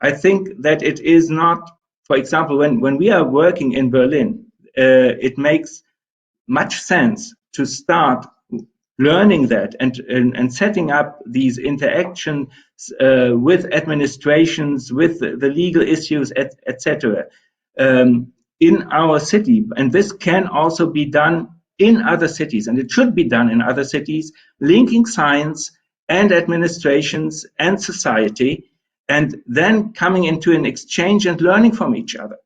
I think that it is not, for example, when we are working in Berlin, it makes much sense to start learning that and setting up these interactions with administrations, with the legal issues, etc. In our city. And this can also be done in other cities, and it should be done in other cities, linking science and administrations and society, and then coming into an exchange and learning from each other.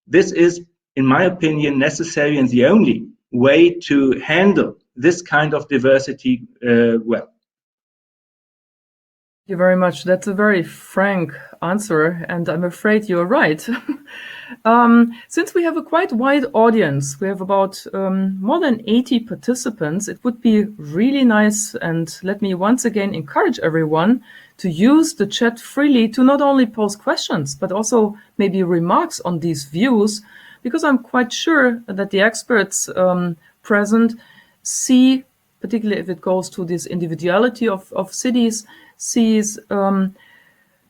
This is, in my opinion, necessary and the only way to handle this kind of diversity well. Thank you very much. That's a very frank answer, and I'm afraid you're right. Since we have a quite wide audience, we have about more than 80 participants, it would be really nice, and let me once again encourage everyone to use the chat freely to not only pose questions, but also maybe remarks on these views, because I'm quite sure that the experts present see, particularly if it goes to this individuality of cities, sees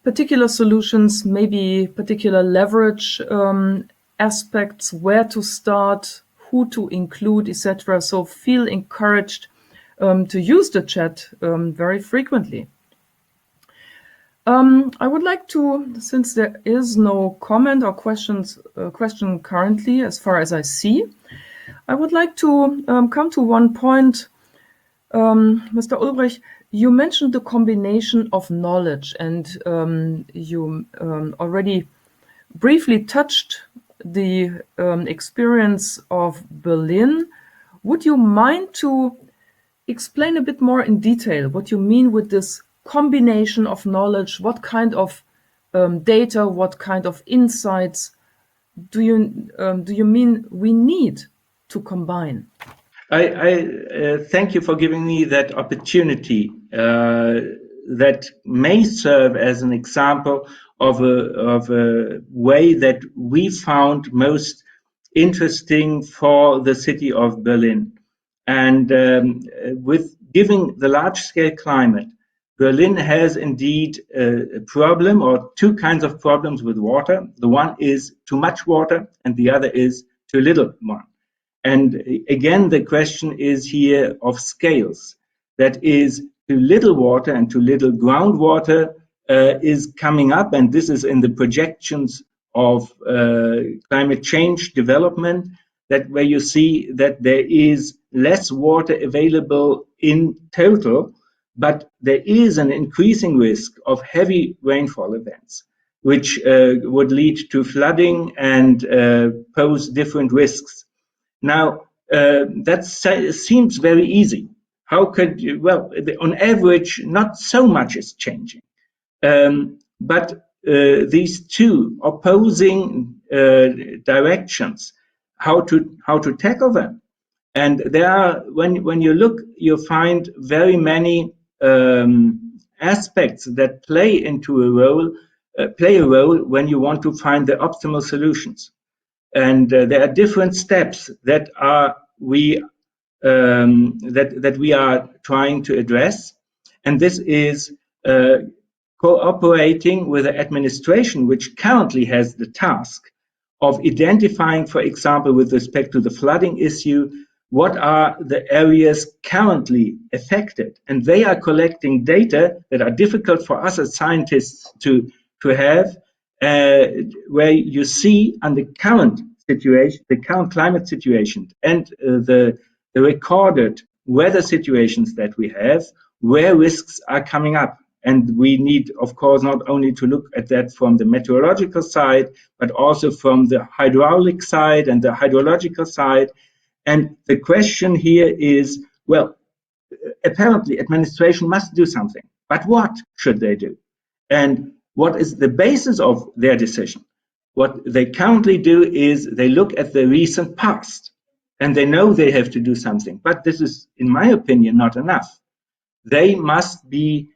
particular solutions, maybe particular leverage aspects, where to start, who to include, etc. So feel encouraged to use the chat very frequently. I would like to, since there is no comment or question currently, as far as I see, I would like to come to one point. Mr. Ulbrich, you mentioned the combination of knowledge, and you already briefly touched the experience of Berlin. Would you mind to explain a bit more in detail what you mean with this combination of knowledge? What kind of data, what kind of insights do you mean we need to combine? I thank you for giving me that opportunity that may serve as an example of a way that we found most interesting for the city of Berlin. And with giving the large-scale climate, Berlin has indeed a problem, or two kinds of problems with water. The one is too much water, and the other is too little one. And again, the question is here of scales. That is, too little water and too little groundwater is coming up, and this is in the projections of climate change development, that where you see that there is less water available in total, but there is an increasing risk of heavy rainfall events, which would lead to flooding and pose different risks. Now, that seems very easy. How could you, well, on average, not so much is changing. But these two opposing directions, how to tackle them. And there are, when you look, you find very many aspects that play a role when you want to find the optimal solutions. And there are different steps that we are trying to address, and this is cooperating with the administration, which currently has the task of identifying, for example, with respect to the flooding issue, what are the areas currently affected, and they are collecting data that are difficult for us as scientists to have, where you see on the current situation, the current climate situation, and the recorded weather situations that we have, where risks are coming up. And we need, of course, not only to look at that from the meteorological side, but also from the hydraulic side and the hydrological side. And the question here is, well, apparently administration must do something, but what should they do? And what is the basis of their decision? What they currently do is they look at the recent past, and they know they have to do something. But this is, in my opinion, not enough. They must be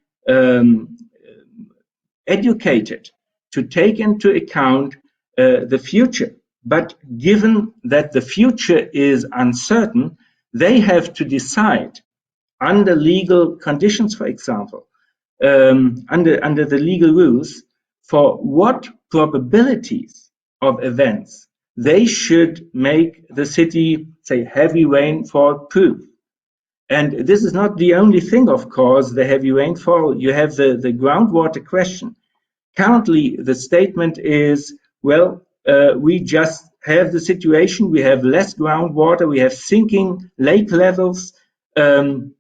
educated to take into account the future. But given that the future is uncertain, they have to decide under legal conditions, for example, under the legal rules, for what probabilities of events they should make the city, say, heavy rainfall proof. And this is not the only thing, of course, the heavy rainfall. You have the groundwater question. Currently, the statement is, well, we just have the situation, we have less groundwater, we have sinking lake levels, we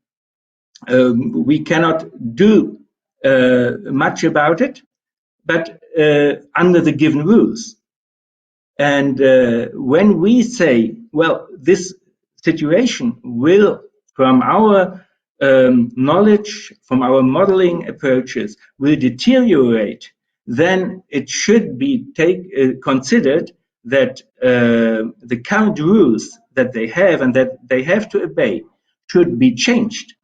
cannot do much about it, but under the given rules. And when we say, well, this situation will, from our knowledge, from our modeling approaches, will deteriorate, then it should be considered that the current rules that they have and that they have to obey should be changed.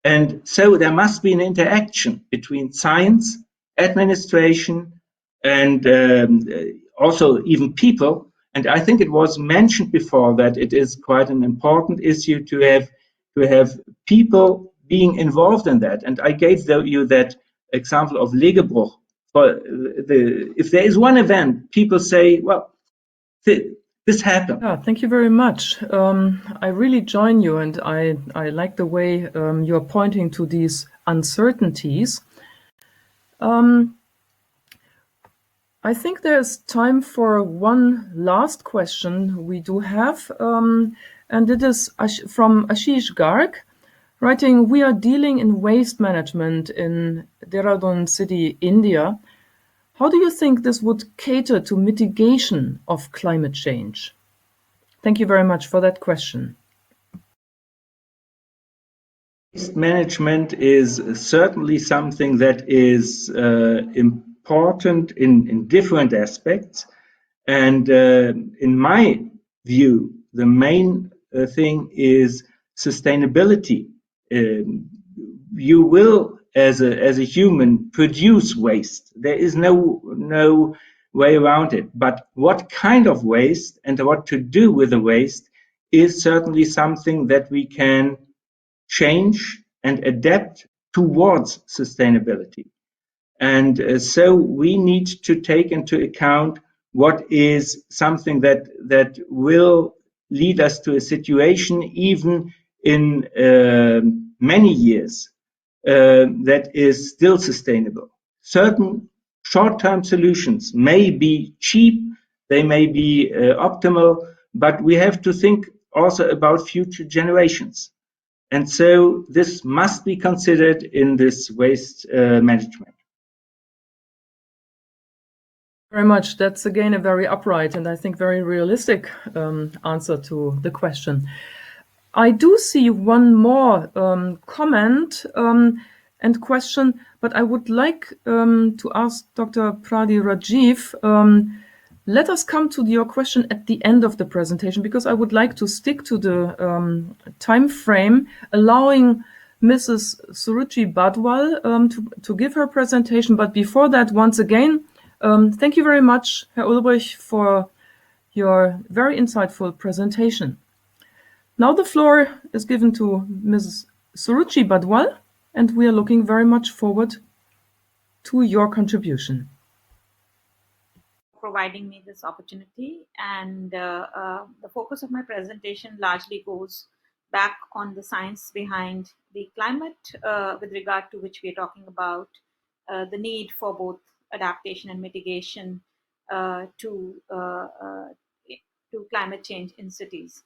And so there must be an interaction between science, administration, and also even people. And I think it was mentioned before that it is quite an important issue to have people being involved in that. And I gave you that example of Legebruch. If there is one event, people say, well, this happened. Yeah, thank you very much. I really join you, and I like the way you're pointing to these uncertainties. I think there's time for one last question we do have, and it is from Ashish Garg, writing, "We are dealing in waste management in Dehradun city, India. How do you think this would cater to mitigation of climate change?" Thank you very much for that question. Waste management is certainly something that is important in different aspects. And in my view, the main thing is sustainability. You will, as a human, produce waste. There is no way around it. But what kind of waste and what to do with the waste is certainly something that we can change and adapt towards sustainability. And so we need to take into account what is something that will lead us to a situation, even in many years, that is still sustainable. Certain short-term solutions may be cheap, they may be optimal, but we have to think also about future generations. And so this must be considered in this waste management. Very much. That's again a very upright and I think very realistic answer to the question. I do see one more comment, and question, but I would like to ask Dr. Pradi Rajiv, let us come to your question at the end of the presentation, because I would like to stick to the time frame, allowing Mrs. Suruchi Badwal to give her presentation. But before that, once again, thank you very much, Herr Ulrich, for your very insightful presentation. Now the floor is given to Mrs. Suruchi Badwal, and we are looking very much forward to your contribution. Providing me this opportunity, and the focus of my presentation largely goes back on the science behind the climate, with regard to which we are talking about the need for both adaptation and mitigation to climate change in cities.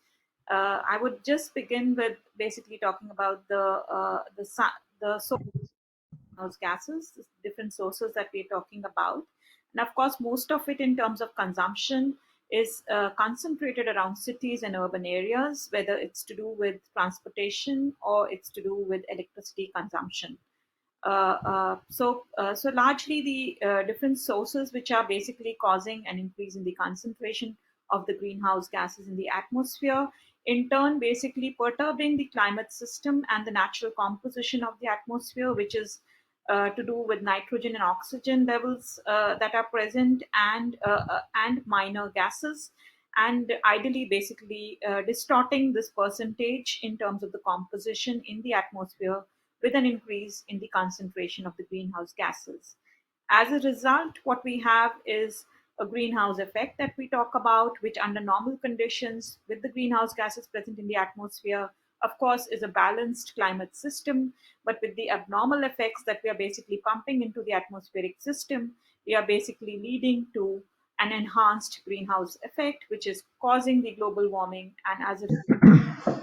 I would just begin with basically talking about the source of gases, the different sources that we're talking about. And of course, most of it in terms of consumption is concentrated around cities and urban areas, whether it's to do with transportation or it's to do with electricity consumption. So largely the different sources which are basically causing an increase in the concentration of the greenhouse gases in the atmosphere, in turn basically perturbing the climate system and the natural composition of the atmosphere, which is to do with nitrogen and oxygen levels that are present, and minor gases, and ideally basically distorting this percentage in terms of the composition in the atmosphere, with an increase in the concentration of the greenhouse gases. As a result, what we have is a greenhouse effect that we talk about, which under normal conditions with the greenhouse gases present in the atmosphere, of course, is a balanced climate system. But with the abnormal effects that we are basically pumping into the atmospheric system, we are basically leading to an enhanced greenhouse effect, which is causing the global warming and as a result,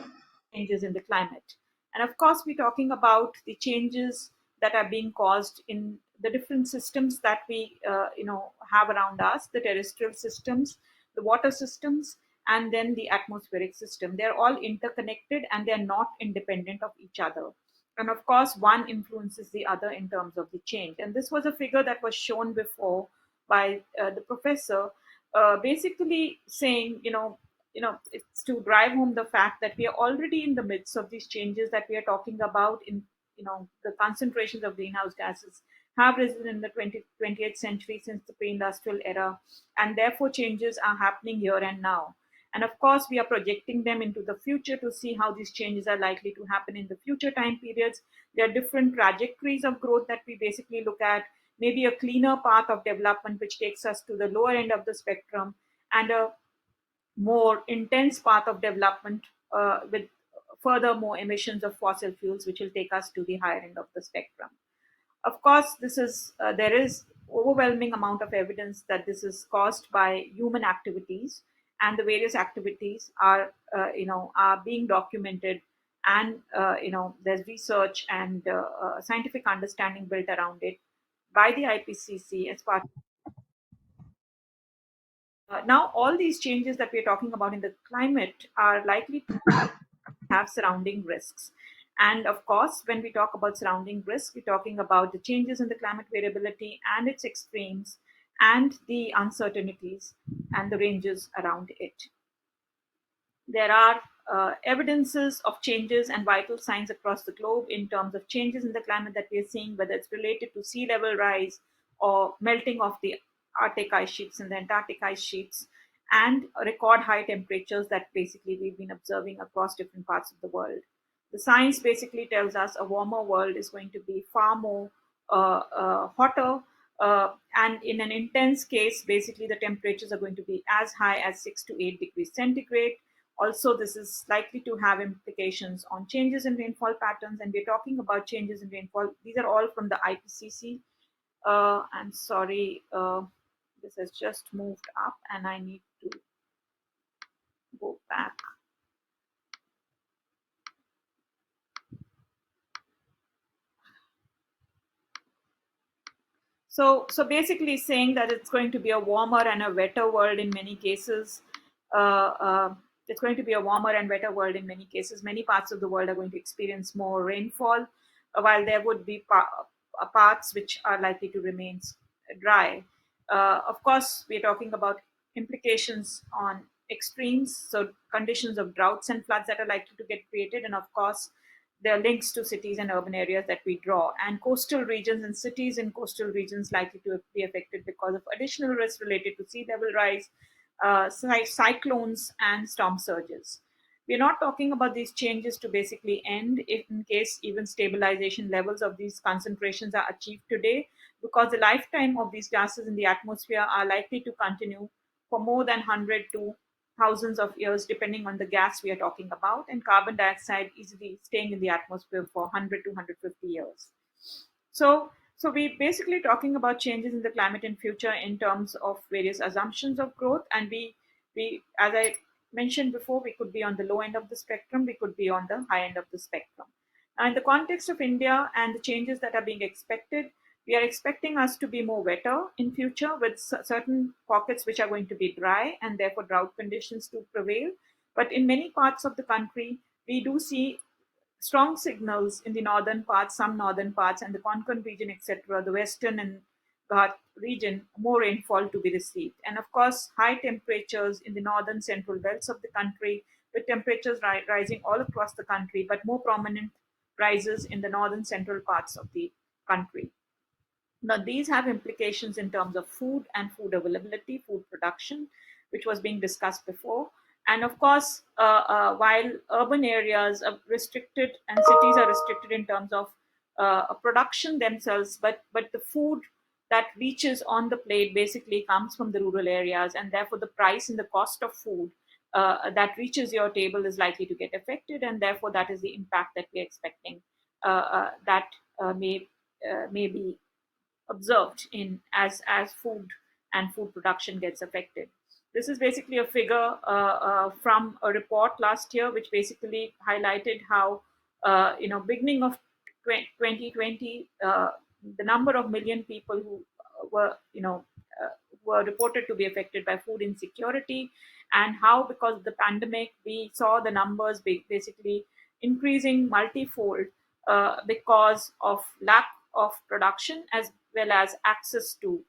changes in the climate. And of course, we're talking about the changes that are being caused in the different systems that we have around us, the terrestrial systems, the water systems, and then the atmospheric system. They're all interconnected and they're not independent of each other. And of course, one influences the other in terms of the change. And this was a figure that was shown before by the professor, basically saying, it's to drive home the fact that we are already in the midst of these changes that we are talking about. In the concentrations of greenhouse gases have risen in the 20th century since the pre-industrial era, and therefore changes are happening here and now. And of course, we are projecting them into the future to see how these changes are likely to happen in the future time periods. There are different trajectories of growth that we basically look at, maybe a cleaner path of development which takes us to the lower end of the spectrum, and a more intense path of development with furthermore emissions of fossil fuels, which will take us to the higher end of the spectrum. Of course, there is overwhelming amount of evidence that this is caused by human activities, and the various activities are being documented, and there's research and scientific understanding built around it by the IPCC as part. Now, all these changes that we're talking about in the climate are likely to have surrounding risks. And of course, when we talk about surrounding risks, we're talking about the changes in the climate variability and its extremes, and the uncertainties and the ranges around it. There are evidences of changes and vital signs across the globe in terms of changes in the climate that we are seeing, whether it's related to sea level rise or melting of the Arctic ice sheets and the Antarctic ice sheets, and record high temperatures that basically we've been observing across different parts of the world. The science basically tells us a warmer world is going to be far more hotter, and in an intense case, basically the temperatures are going to be as high as 6 to 8 degrees centigrade. Also, this is likely to have implications on changes in rainfall patterns, and we're talking about changes in rainfall. These are all from the IPCC. I'm sorry, this has just moved up and I need to go back. So basically saying that it's going to be a warmer and a wetter world in many cases. It's going to be a warmer and wetter world in many cases. Many parts of the world are going to experience more rainfall. while there would be parts which are likely to remain dry. Of course, we're talking about implications on extremes, so conditions of droughts and floods that are likely to get created, and of course, there are links to cities and urban areas that we draw, and coastal regions and cities in coastal regions likely to be affected because of additional risks related to sea level rise, cyclones, and storm surges. We're not talking about these changes to basically end if in case even stabilization levels of these concentrations are achieved today, because the lifetime of these gases in the atmosphere are likely to continue for more than 100 to thousands of years, depending on the gas we are talking about, and carbon dioxide easily staying in the atmosphere for 100 to 150 years. So we're basically talking about changes in the climate in future in terms of various assumptions of growth, and we as I mentioned before, we could be on the low end of the spectrum, we could be on the high end of the spectrum. Now, in the context of India and the changes that are being expected, we are expecting us to be more wetter in future with certain pockets which are going to be dry and therefore drought conditions to prevail. But in many parts of the country, we do see strong signals in the northern parts, some northern parts, and the Konkan region, etc., the western and Ghat region, more rainfall to be received. And of course, high temperatures in the northern central belts of the country, with temperatures rising all across the country, but more prominent rises in the northern central parts of the country. Now, these have implications in terms of food and food availability, food production, which was being discussed before. And of course, while urban areas are restricted and cities are restricted in terms of production themselves, but the food that reaches on the plate basically comes from the rural areas, and therefore the price and the cost of food that reaches your table is likely to get affected, and therefore that is the impact that we're expecting that may be observed in as food and food production gets affected. This is basically a figure from a report last year, which basically highlighted how beginning of 2020, the number of million people who were were reported to be affected by food insecurity, and how because of the pandemic we saw the numbers basically increasing multifold because of lack of production as well as access to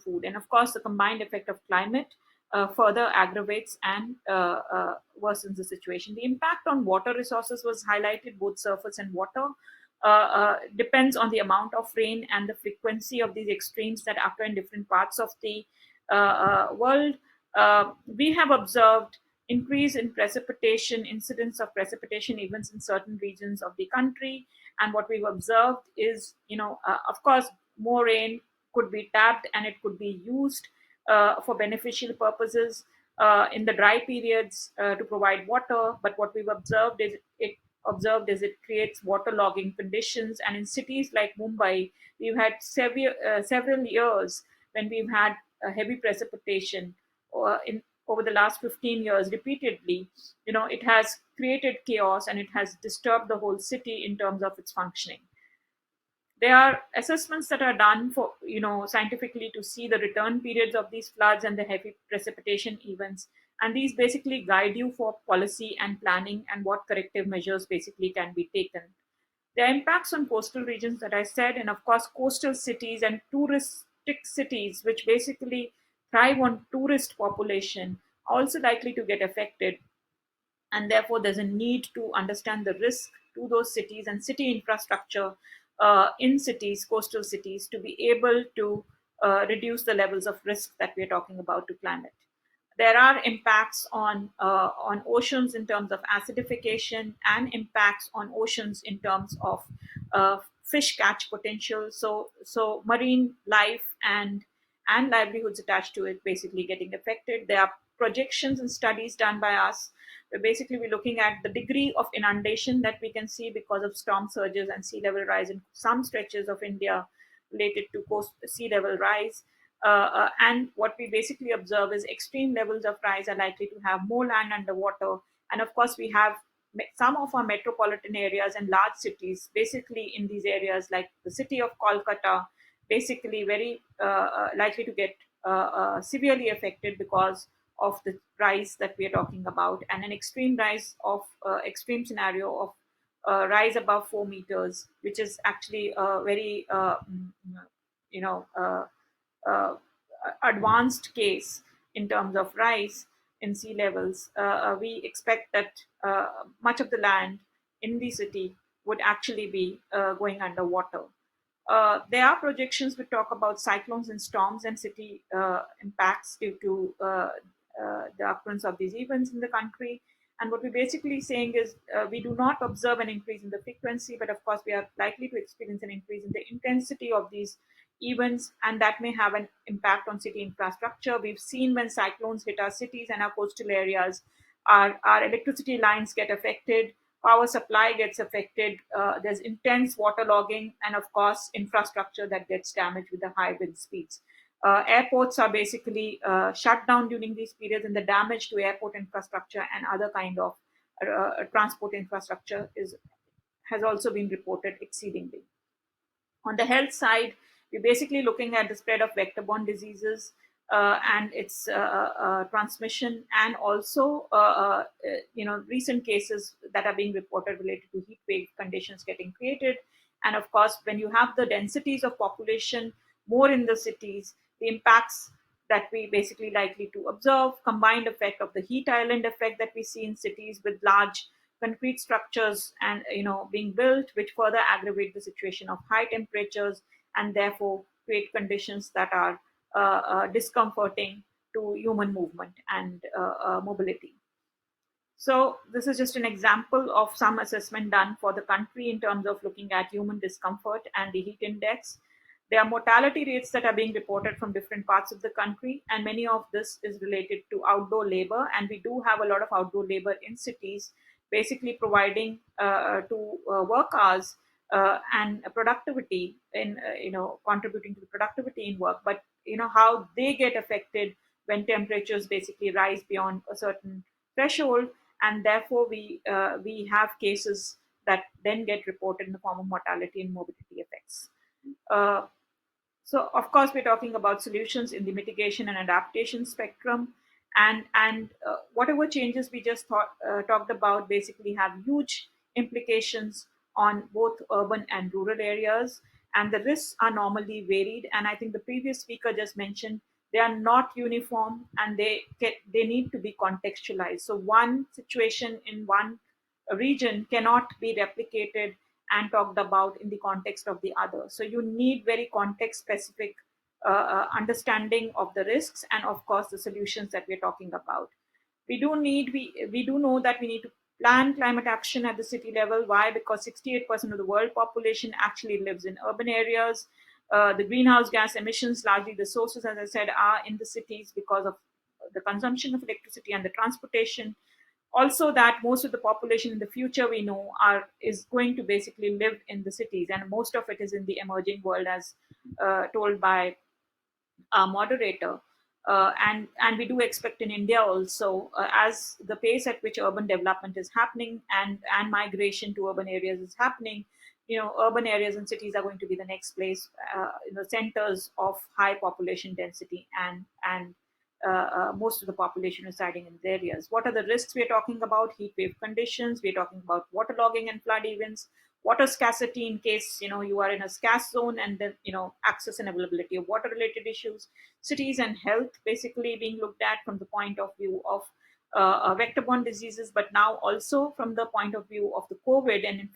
food. And of course, the combined effect of climate further aggravates and worsens the situation. The impact on water resources was highlighted, both surface and water. Depends on the amount of rain and the frequency of these extremes that occur in different parts of the world. We have observed increase in precipitation, incidence of precipitation events in certain regions of the country. And what we've observed is, of course, more rain could be tapped and it could be used for beneficial purposes in the dry periods to provide water. But what we've observed is it creates waterlogging conditions. And in cities like Mumbai, we've had several years when we've had heavy precipitation over the last 15 years repeatedly. It has created chaos and it has disturbed the whole city in terms of its functioning. There are assessments that are done for scientifically to see the return periods of these floods and the heavy precipitation events, and these basically guide you for policy and planning and what corrective measures basically can be taken. There are impacts on coastal regions that I said, and of course coastal cities and touristic cities which basically thrive on tourist population also likely to get affected, and therefore there's a need to understand the risk to those cities and city infrastructure in cities, coastal cities, to be able to reduce the levels of risk that we're talking about to climate. There are impacts on oceans in terms of acidification, and impacts on oceans in terms of fish catch potential. So marine life and livelihoods attached to it basically getting affected. There are projections and studies done by us where basically we're looking at the degree of inundation that we can see because of storm surges and sea level rise in some stretches of India related to sea level rise. And what we basically observe is extreme levels of rise are likely to have more land underwater. And of course, we have some of our metropolitan areas and large cities, basically in these areas like the city of Kolkata, basically very likely to get severely affected because of the rise that we are talking about, and an extreme rise of extreme scenario of rise above 4 meters, which is actually a very you know advanced case in terms of rise in sea levels. We expect that much of the land in the city would actually be going underwater. There are projections which talk about cyclones and storms and city impacts due to the occurrence of these events in the country. And what we're basically saying is we do not observe an increase in the frequency, but of course, we are likely to experience an increase in the intensity of these events, and that may have an impact on city infrastructure. We've seen when cyclones hit our cities and our coastal areas, our electricity lines get affected, power supply gets affected, there's intense waterlogging, and of course, infrastructure that gets damaged with the high wind speeds. Airports are basically shut down during these periods, and the damage to airport infrastructure and other kind of transport infrastructure has also been reported exceedingly. On the health side, we're basically looking at the spread of vector-borne diseases and its transmission, and also recent cases that are being reported related to heat wave conditions getting created. And of course, when you have the densities of population more in the cities, the impacts that we basically likely to observe, combined effect of the heat island effect that we see in cities with large concrete structures and being built, which further aggravate the situation of high temperatures and therefore create conditions that are discomforting to human movement and mobility. So this is just an example of some assessment done for the country in terms of looking at human discomfort and the heat index. There are mortality rates that are being reported from different parts of the country, and many of this is related to outdoor labor. And we do have a lot of outdoor labor in cities, basically providing to work hours and productivity in contributing to the productivity in work. But how they get affected when temperatures basically rise beyond a certain threshold, and therefore we have cases that then get reported in the form of mortality and morbidity effects. So, of course, we're talking about solutions in the mitigation and adaptation spectrum, and whatever changes we just talked about basically have huge implications on both urban and rural areas, and the risks are normally varied. And I think the previous speaker just mentioned they are not uniform, and they need to be contextualized. So one situation in one region cannot be replicated and talked about in the context of the other. So you need very context specific understanding of the risks and of course the solutions that we're talking about. We do know that we need to plan climate action at the city level. Why? Because 68% of the world population actually lives in urban areas. The greenhouse gas emissions, largely the sources, as I said, are in the cities because of the consumption of electricity and the transportation. Also, that most of the population in the future we know is going to basically live in the cities, and most of it is in the emerging world, as told by our moderator. And we do expect in India also, as the pace at which urban development is happening and migration to urban areas is happening, urban areas and cities are going to be the next place, centers of high population density and most of the population residing in these areas. What are the risks we're talking about? Heat wave conditions. We're talking about waterlogging and flood events, water scarcity in case you are in a scarce zone, and then access and availability of water related issues, cities and health basically being looked at from the point of view of vector-borne diseases, but now also from the point of view of the COVID and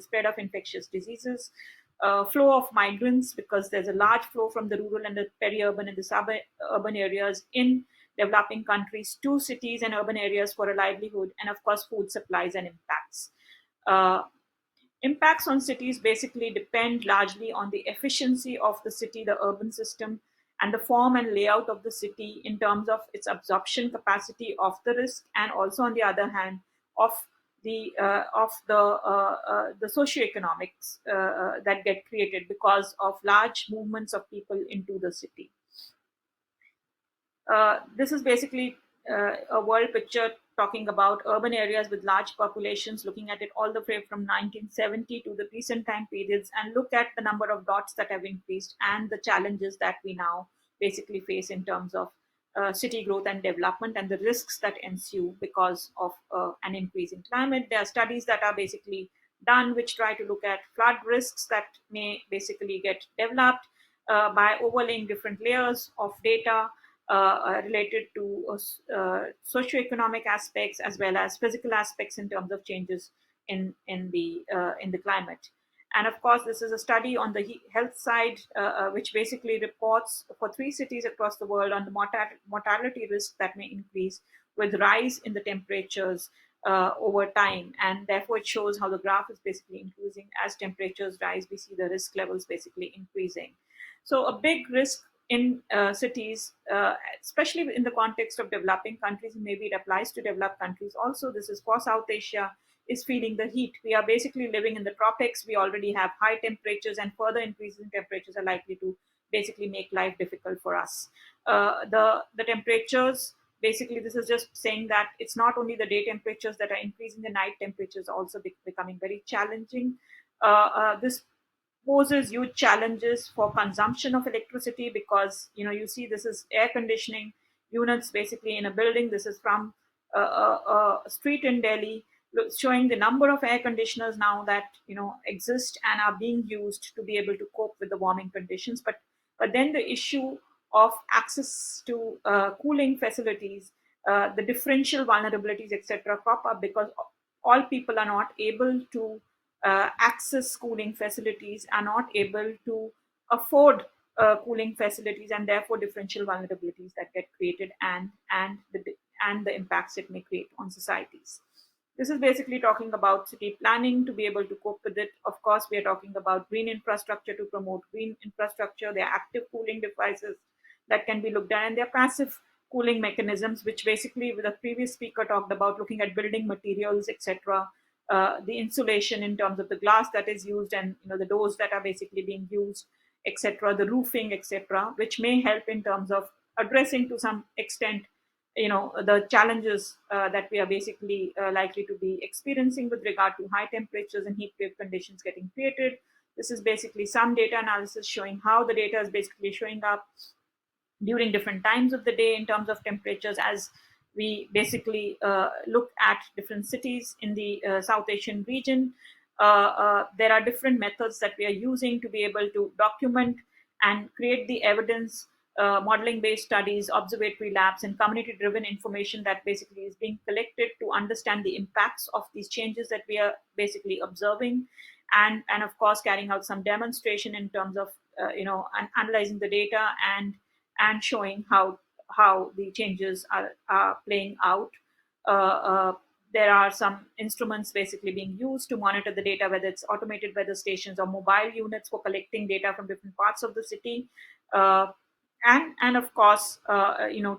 spread of infectious diseases. Flow of migrants, because there's a large flow from the rural and the peri-urban and the suburban areas in developing countries to cities and urban areas for a livelihood, and of course food supplies and impacts. Impacts on cities basically depend largely on the efficiency of the city, the urban system, and the form and layout of the city in terms of its absorption capacity of the risk, and also on the other hand of the socioeconomics that get created because of large movements of people into the city. This is basically a world picture talking about urban areas with large populations, looking at it all the way from 1970 to the recent time periods, and look at the number of dots that have increased and the challenges that we now basically face in terms of city growth and development and the risks that ensue because of an increase in climate. There are studies that are basically done, which try to look at flood risks that may basically get developed by overlaying different layers of data related to socioeconomic aspects as well as physical aspects in terms of changes in the climate. And of course, this is a study on the health side, which basically reports for 3 cities across the world on the mortality risk that may increase with rise in the temperatures over time. And therefore, it shows how the graph is basically increasing. As temperatures rise, we see the risk levels basically increasing. So, a big risk in cities, especially in the context of developing countries, and maybe it applies to developed countries also. This is for South Asia, is feeling the heat. We are basically living in the tropics. We already have high temperatures, and further increases in temperatures are likely to basically make life difficult for us. The temperatures, basically, this is just saying that it's not only the day temperatures that are increasing, the night temperatures also becoming very challenging. This poses huge challenges for consumption of electricity, because you see this is air conditioning units basically in a building. This is from a street in Delhi, showing the number of air conditioners now that exist and are being used to be able to cope with the warming conditions. But then the issue of access to cooling facilities, the differential vulnerabilities, etc., crop up because all people are not able to access cooling facilities, are not able to afford cooling facilities, and therefore differential vulnerabilities that get created, and the impacts it may create on societies. This is basically talking about city planning to be able to cope with it. Of course, we are talking about green infrastructure to promote green infrastructure. There are active cooling devices that can be looked at, and there are passive cooling mechanisms, which basically, the previous speaker talked about, looking at building materials, etc. The insulation in terms of the glass that is used, and the doors that are basically being used, etc. The roofing, etc., which may help in terms of addressing to some extent the challenges that we are basically likely to be experiencing with regard to high temperatures and heat wave conditions getting created. This is basically some data analysis showing how the data is basically showing up during different times of the day in terms of temperatures, as we basically look at different cities in the South Asian region. There are different methods that we are using to be able to document and create the evidence, modeling based studies, observatory labs, and community driven information that basically is being collected to understand the impacts of these changes that we are basically observing, and of course carrying out some demonstration in terms of analyzing the data and showing how the changes are playing out. There are some instruments basically being used to monitor the data, whether it's automated weather stations or mobile units for collecting data from different parts of the city. And of course,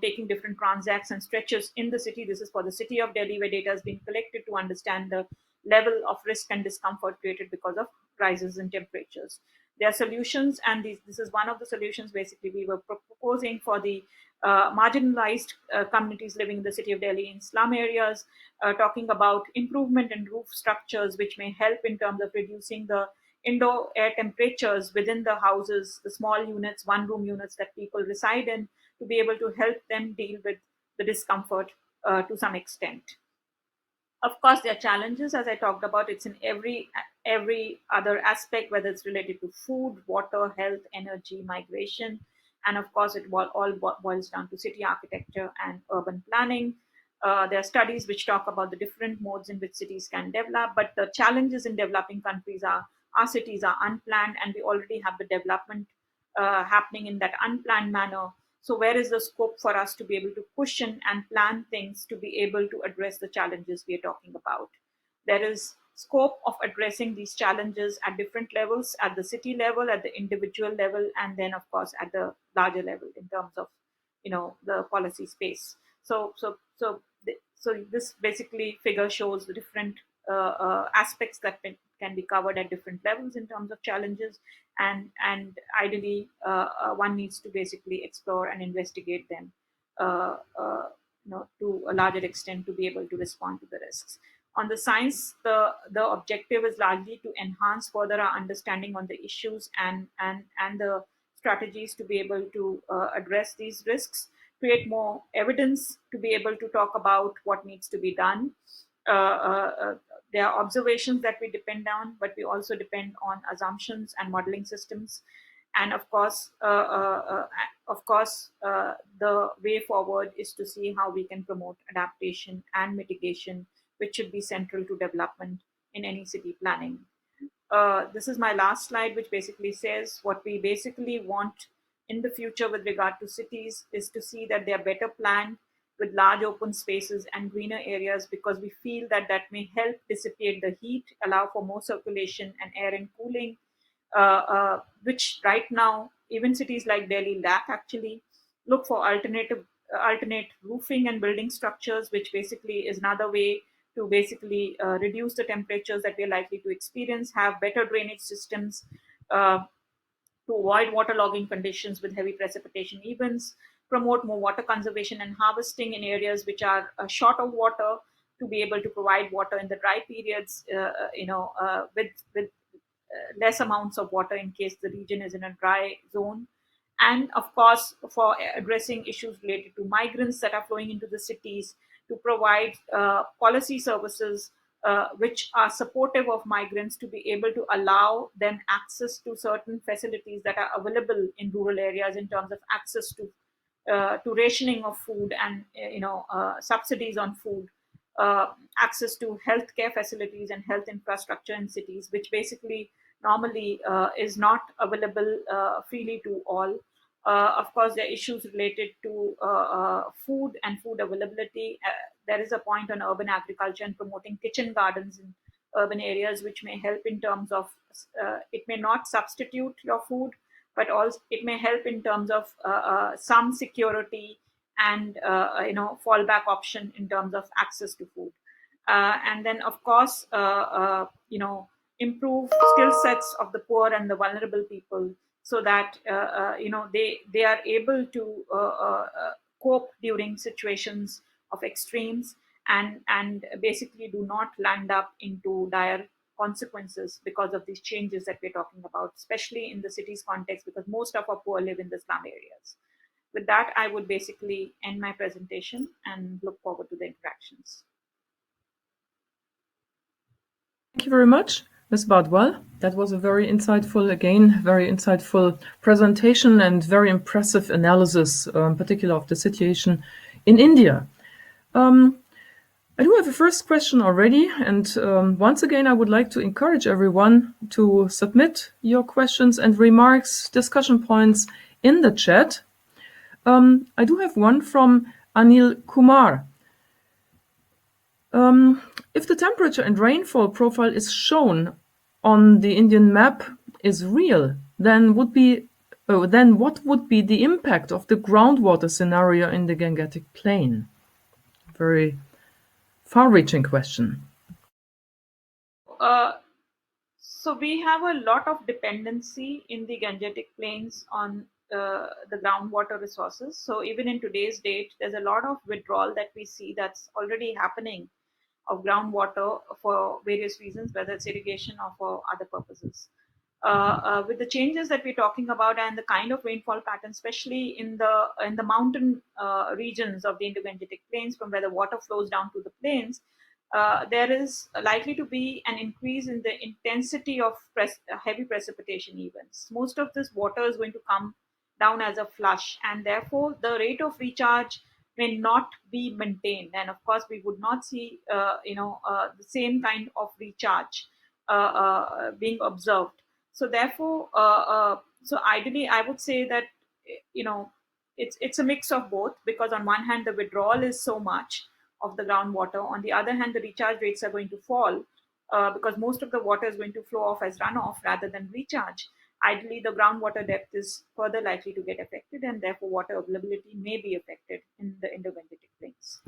taking different transacts and stretches in the city. This is for the city of Delhi, where data is being collected to understand the level of risk and discomfort created because of rises in temperatures. There are solutions, and this is one of the solutions basically we were proposing for the marginalized communities living in the city of Delhi in slum areas, talking about improvement in roof structures, which may help in terms of reducing the indoor air temperatures within the houses, the small units, one room units that people reside in, to be able to help them deal with the discomfort to some extent. Of course, there are challenges, as I talked about. It's in every other aspect, whether it's related to food, water, health, energy, migration, and of course, it all boils down to city architecture and urban planning. There are studies which talk about the different modes in which cities can develop, but the challenges in developing countries are our cities are unplanned, and we already have the development happening in that unplanned manner. So where is the scope for us to be able to cushion and plan things to be able to address the challenges we are talking about? There is scope of addressing these challenges at different levels, at the city level, at the individual level, and then of course at the larger level in terms of the policy space. So this basically figure shows the different aspects that can be covered at different levels in terms of challenges, and ideally one needs to basically explore and investigate them to a larger extent to be able to respond to the risks. On the science, the objective is largely to enhance further our understanding on the issues and the strategies to be able to address these risks, create more evidence to be able to talk about what needs to be done. there are observations that we depend on, but we also depend on assumptions and modeling systems. And of course, the way forward is to see how we can promote adaptation and mitigation, which should be central to development in any city planning. This is my last slide, which basically says what we basically want in the future with regard to cities is to see that they are better planned with large open spaces and greener areas, because we feel that that may help dissipate the heat, allow for more circulation and air and cooling, which right now even cities like Delhi lack actually. Look for alternate roofing and building structures, which basically is another way to basically reduce the temperatures that we're likely to experience, have better drainage systems to avoid waterlogging conditions with heavy precipitation events, promote more water conservation and harvesting in areas which are short of water, to be able to provide water in the dry periods, with less amounts of water in case the region is in a dry zone. And of course, for addressing issues related to migrants that are flowing into the cities, to provide policy services which are supportive of migrants, to be able to allow them access to certain facilities that are available in rural areas in terms of access to rationing of food and subsidies on food, access to healthcare facilities and health infrastructure in cities, which basically normally is not available freely to all. Of course, there are issues related to food and food availability. There is a point on urban agriculture and promoting kitchen gardens in urban areas, which may help in terms of, it may not substitute your food, but also it may help in terms of some security and fallback option in terms of access to food. And then, of course, improve skill sets of the poor and the vulnerable people, so that they are able to cope during situations of extremes, and basically do not land up into dire consequences because of these changes that we're talking about, especially in the city's context, because most of our poor live in the slum areas. With that, I would basically end my presentation and look forward to the interactions. Thank you very much, Ms. Bardwell. That was a very insightful presentation and very impressive analysis, in particular of the situation in India. I do have a first question already, and once again, I would like to encourage everyone to submit your questions and remarks, discussion points in the chat. I do have one from Anil Kumar. If the temperature and rainfall profile is shown on the Indian map is real, then what would be the impact of the groundwater scenario in the Gangatic plain? Very far-reaching question. So we have a lot of dependency in the Gangatic plains on the groundwater resources. So even in today's date, there's a lot of withdrawal that we see that's already happening of groundwater for various reasons, whether it's irrigation or for other purposes. With the changes that we're talking about and the kind of rainfall pattern, especially in the mountain regions of the Indo-Gangetic plains, from where the water flows down to the plains, there is likely to be an increase in the intensity of heavy precipitation events. Most of this water is going to come down as a flush, and therefore the rate of recharge may not be maintained. And of course, we would not see the same kind of recharge being observed. So therefore, so ideally, I would say that it's a mix of both, because on one hand, the withdrawal is so much of the groundwater. On the other hand, the recharge rates are going to fall because most of the water is going to flow off as runoff rather than recharge. Ideally, the groundwater depth is further likely to get affected, and therefore water availability may be affected in the Indo-Gangetic plains.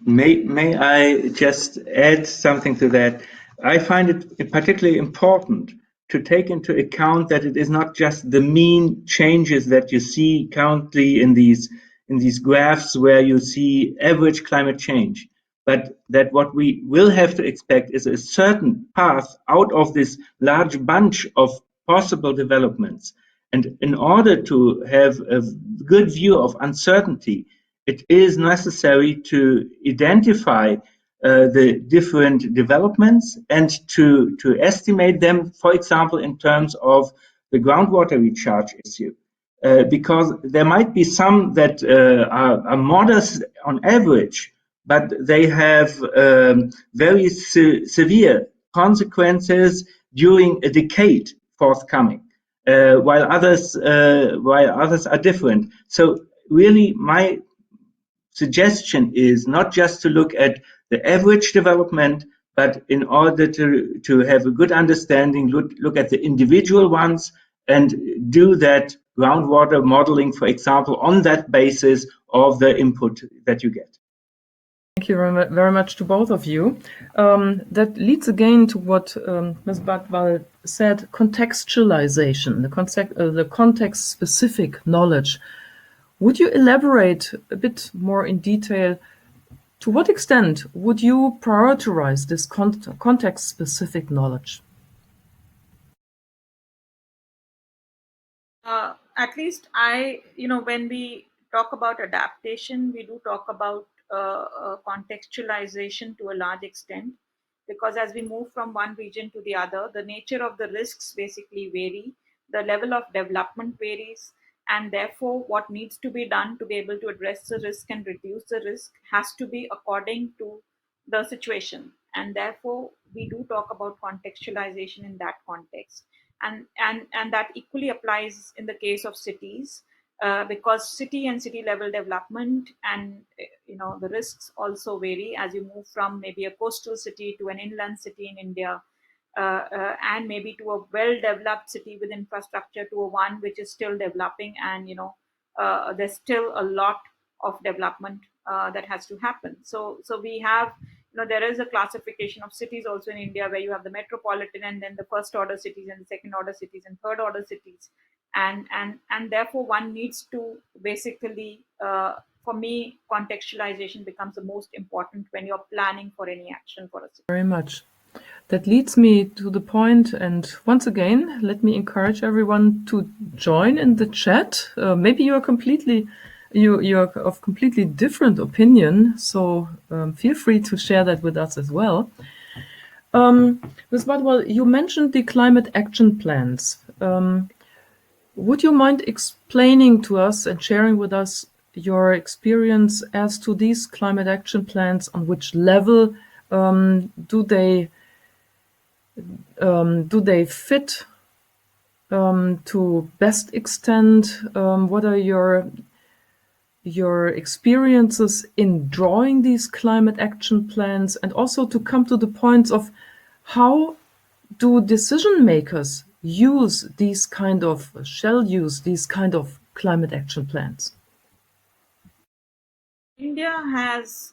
May I just add something to that? I find it particularly important to take into account that it is not just the mean changes that you see currently in these graphs where you see average climate change, but that what we will have to expect is a certain path out of this large bunch of possible developments. And in order to have a good view of uncertainty, it is necessary to identify the different developments and to estimate them, for example, in terms of the groundwater recharge issue. Because there might be some that are modest on average, but they have very severe consequences during a decade forthcoming, while others are different. So really, my suggestion is not just to look at the average development, but in order to have a good understanding, look at the individual ones and do that groundwater modeling, for example, on that basis of the input that you get. Thank you very much to both of you. That leads again to what Ms. Badwal said, contextualization, the context-specific knowledge. Would you elaborate a bit more in detail? To what extent would you prioritize this context-specific knowledge? At least when we talk about adaptation, we do talk about contextualization to a large extent, because as we move from one region to the other, the nature of the risks basically vary, the level of development varies, and therefore what needs to be done to be able to address the risk and reduce the risk has to be according to the situation. And therefore we do talk about contextualization in that context, and that equally applies in the case of cities, because city and city level development and the risks also vary as you move from maybe a coastal city to an inland city in India, and maybe to a well developed city with infrastructure to a one which is still developing, and there's still a lot of development that has to happen. So we have, there is a classification of cities also in India where you have the metropolitan and then the first order cities and the second order cities and third order cities, and therefore one needs to basically, for me, contextualization becomes the most important when you're planning for any action for a city. Very much. That leads me to the point, and once again, let me encourage everyone to join in the chat. Maybe you are of completely different opinion, so feel free to share that with us as well. Ms. Badwal, you mentioned the climate action plans. Would you mind explaining to us and sharing with us your experience as to these climate action plans? On which level do they fit to best extent? What are your experiences in drawing these climate action plans, and also to come to the points of how do decision makers use these kind of climate action plans? India has,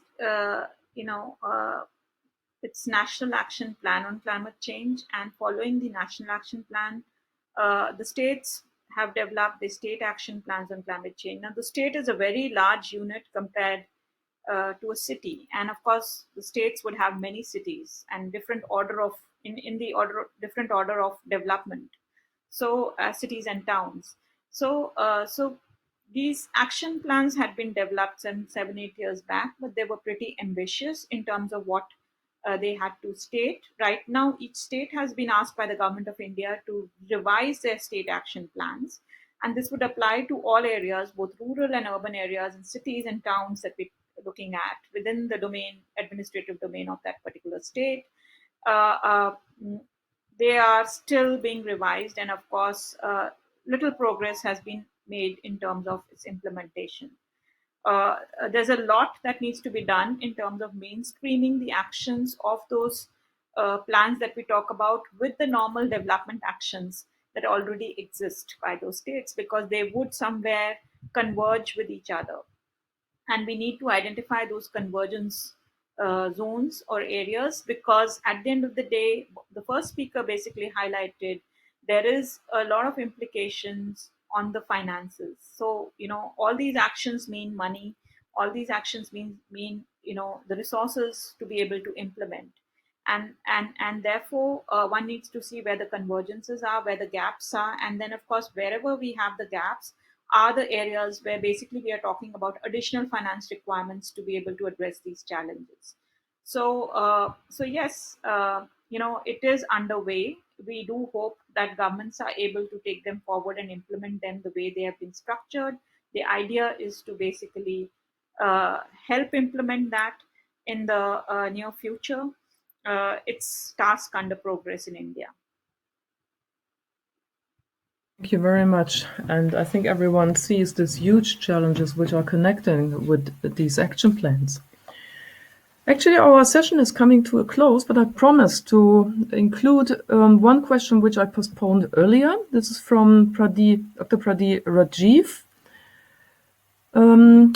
its National Action Plan on Climate Change, and following the National Action Plan, the states have developed the state action plans on climate change. Now, the state is a very large unit compared to a city, and of course, the states would have many cities and different order of different order of development. So, cities and towns. So these action plans had been developed some 7-8 years back, but they were pretty ambitious in terms of what they had to state. Right now, each state has been asked by the government of India to revise their state action plans. And this would apply to all areas, both rural and urban areas, and cities and towns that we're looking at within the administrative domain of that particular state. They are still being revised, and of course, little progress has been made in terms of its implementation. There's a lot that needs to be done in terms of mainstreaming the actions of those plans that we talk about with the normal development actions that already exist by those states, because they would somewhere converge with each other. And we need to identify those convergence zones or areas, because at the end of the day, the first speaker basically highlighted there is a lot of implications on the finances. So all these actions mean money, all these actions mean the resources to be able to implement, and therefore one needs to see where the convergences are, where the gaps are, and then of course wherever we have the gaps are the areas where basically we are talking about additional finance requirements to be able to address these challenges. So yes, it is underway. We do hope that governments are able to take them forward and implement them the way they have been structured. The idea is to basically help implement that in the near future. It's task under progress in India. Thank you very much. And I think everyone sees these huge challenges which are connecting with these action plans. Actually, our session is coming to a close, but I promised to include one question which I postponed earlier. This is from Dr. Pradeep Rajiv.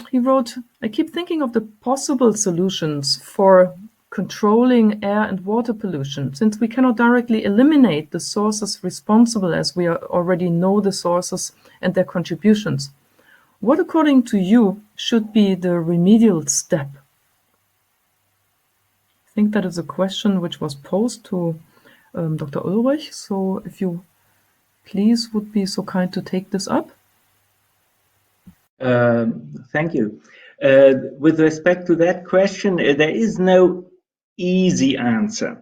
He wrote, I keep thinking of the possible solutions for controlling air and water pollution, since we cannot directly eliminate the sources responsible, as we already know the sources and their contributions. What, according to you, should be the remedial step? I think that is a question which was posed to Dr. Ulrich. So if you please would be so kind to take this up. Thank you. With respect to that question, there is no easy answer.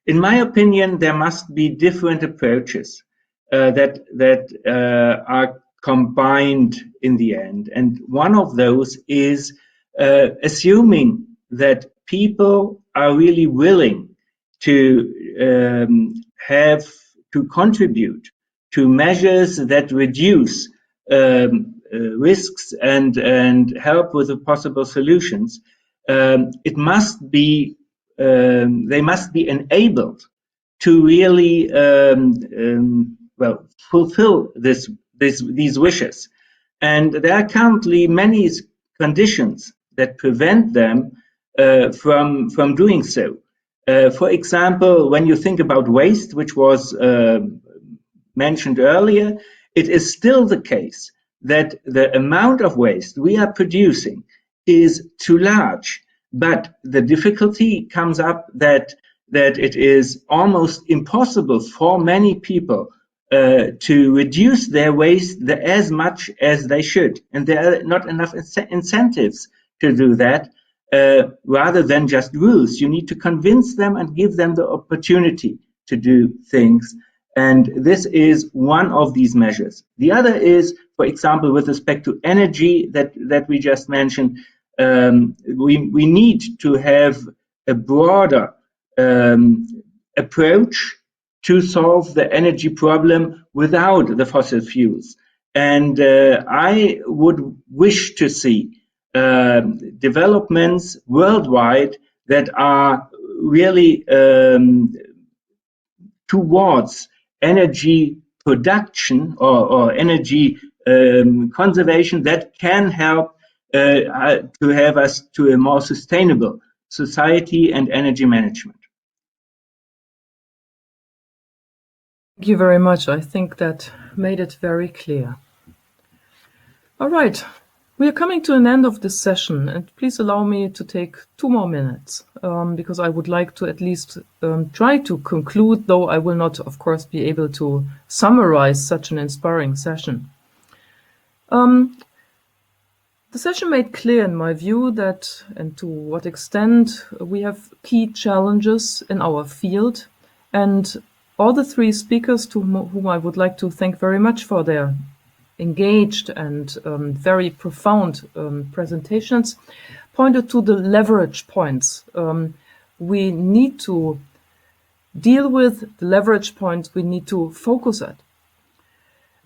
In my opinion, there must be different approaches that are combined in the end. And one of those is assuming that people are really willing to have to contribute to measures that reduce risks and help with the possible solutions. It must be they must be enabled to really fulfill these wishes. And there are currently many conditions that prevent them from doing so. For example, when you think about waste, which was mentioned earlier, it is still the case that the amount of waste we are producing is too large. But the difficulty comes up that it is almost impossible for many people to reduce their waste as much as they should. And there are not enough incentives to do that. Rather than just rules, you need to convince them and give them the opportunity to do things. And this is one of these measures. The other is, for example, with respect to energy that we just mentioned, we need to have a broader approach to solve the energy problem without the fossil fuels. And I would wish to see developments worldwide that are really towards energy production or energy conservation that can help to have us to a more sustainable society and energy management. Thank you very much. I think that made it very clear. All right. We are coming to an end of this session, and please allow me to take 2 more minutes, because I would like to at least try to conclude, though I will not, of course, be able to summarize such an inspiring session. The session made clear, in my view, that, and to what extent, we have key challenges in our field, and all the 3 speakers, to whom I would like to thank very much for their engaged and very profound presentations, pointed to the leverage points we need to deal with, the leverage points we need to focus at.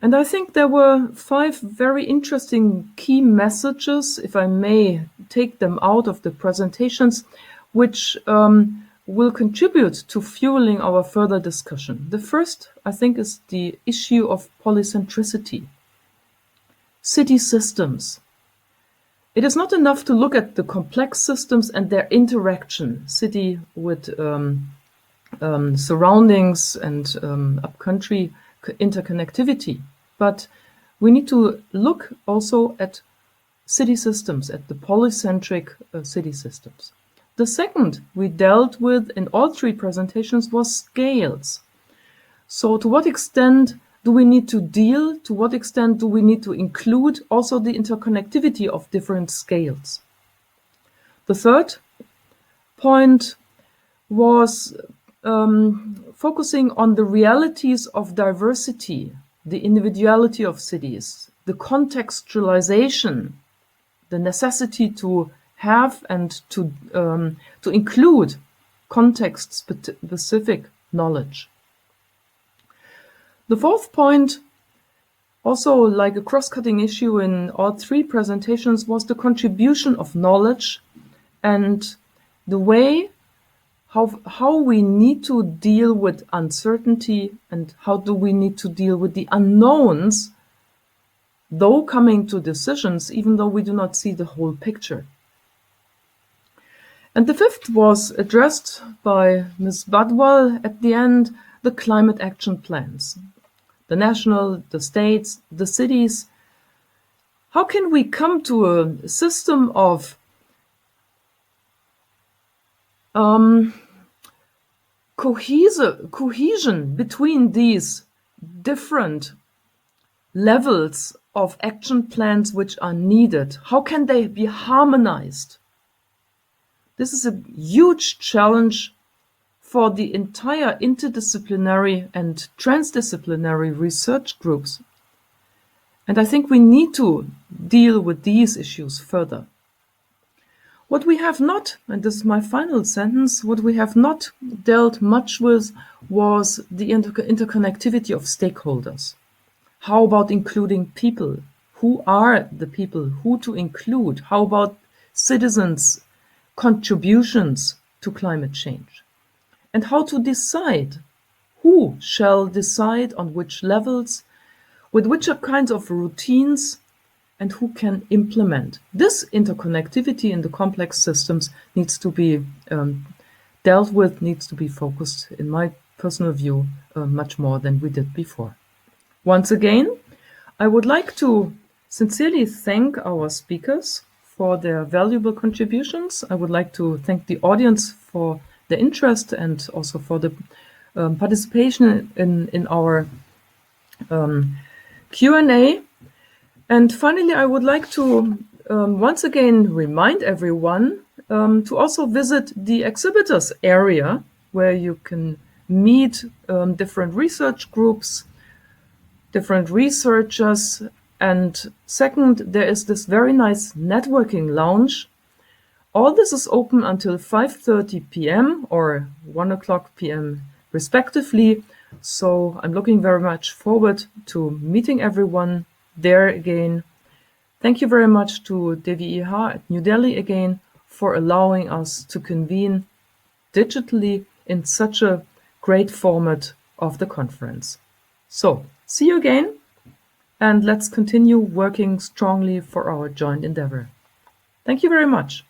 And I think there were 5 very interesting key messages, if I may take them out of the presentations, which will contribute to fueling our further discussion. The first, I think, is the issue of polycentricity. City systems. It is not enough to look at the complex systems and their interaction, city with surroundings and upcountry interconnectivity, but we need to look also at city systems, at the polycentric city systems. The second we dealt with in all 3 presentations was scales. So to what extent do we need to deal? To what extent do we need to include also the interconnectivity of different scales? The third, point was focusing on the realities of diversity, the individuality of cities, the contextualization, the necessity to have and to include context-specific knowledge. The fourth point, also like a cross-cutting issue in all three presentations, was the contribution of knowledge and the way how we need to deal with uncertainty and how do we need to deal with the unknowns, though coming to decisions, even though we do not see the whole picture. And the fifth was addressed by Ms. Badwal at the end, the climate action plans. The national, the states, the cities. How can we come to a system of cohesion between these different levels of action plans which are needed? How can they be harmonized? This is a huge challenge for the entire interdisciplinary and transdisciplinary research groups. And I think we need to deal with these issues further. What we have not, and this is my final sentence, what we have not dealt much with was the interconnectivity of stakeholders. How about including people? Who are the people? Who to include? How about citizens' contributions to climate change? And how to decide? Who shall decide on which levels, with which kinds of routines, and who can implement? This interconnectivity in the complex systems needs to be dealt with, needs to be focused, in my personal view, much more than we did before. Once again, I would like to sincerely thank our speakers for their valuable contributions. I would like to thank the audience for their interest and also for the participation in our Q&A. And finally, I would like to once again remind everyone to also visit the exhibitors area where you can meet different research groups, different researchers. And second, there is this very nice networking lounge. All this is open until 5:30 p.m. or 1 o'clock p.m. respectively. So I'm looking very much forward to meeting everyone there again. Thank you very much to DWIH at New Delhi again for allowing us to convene digitally in such a great format of the conference. So, see you again, and let's continue working strongly for our joint endeavor. Thank you very much.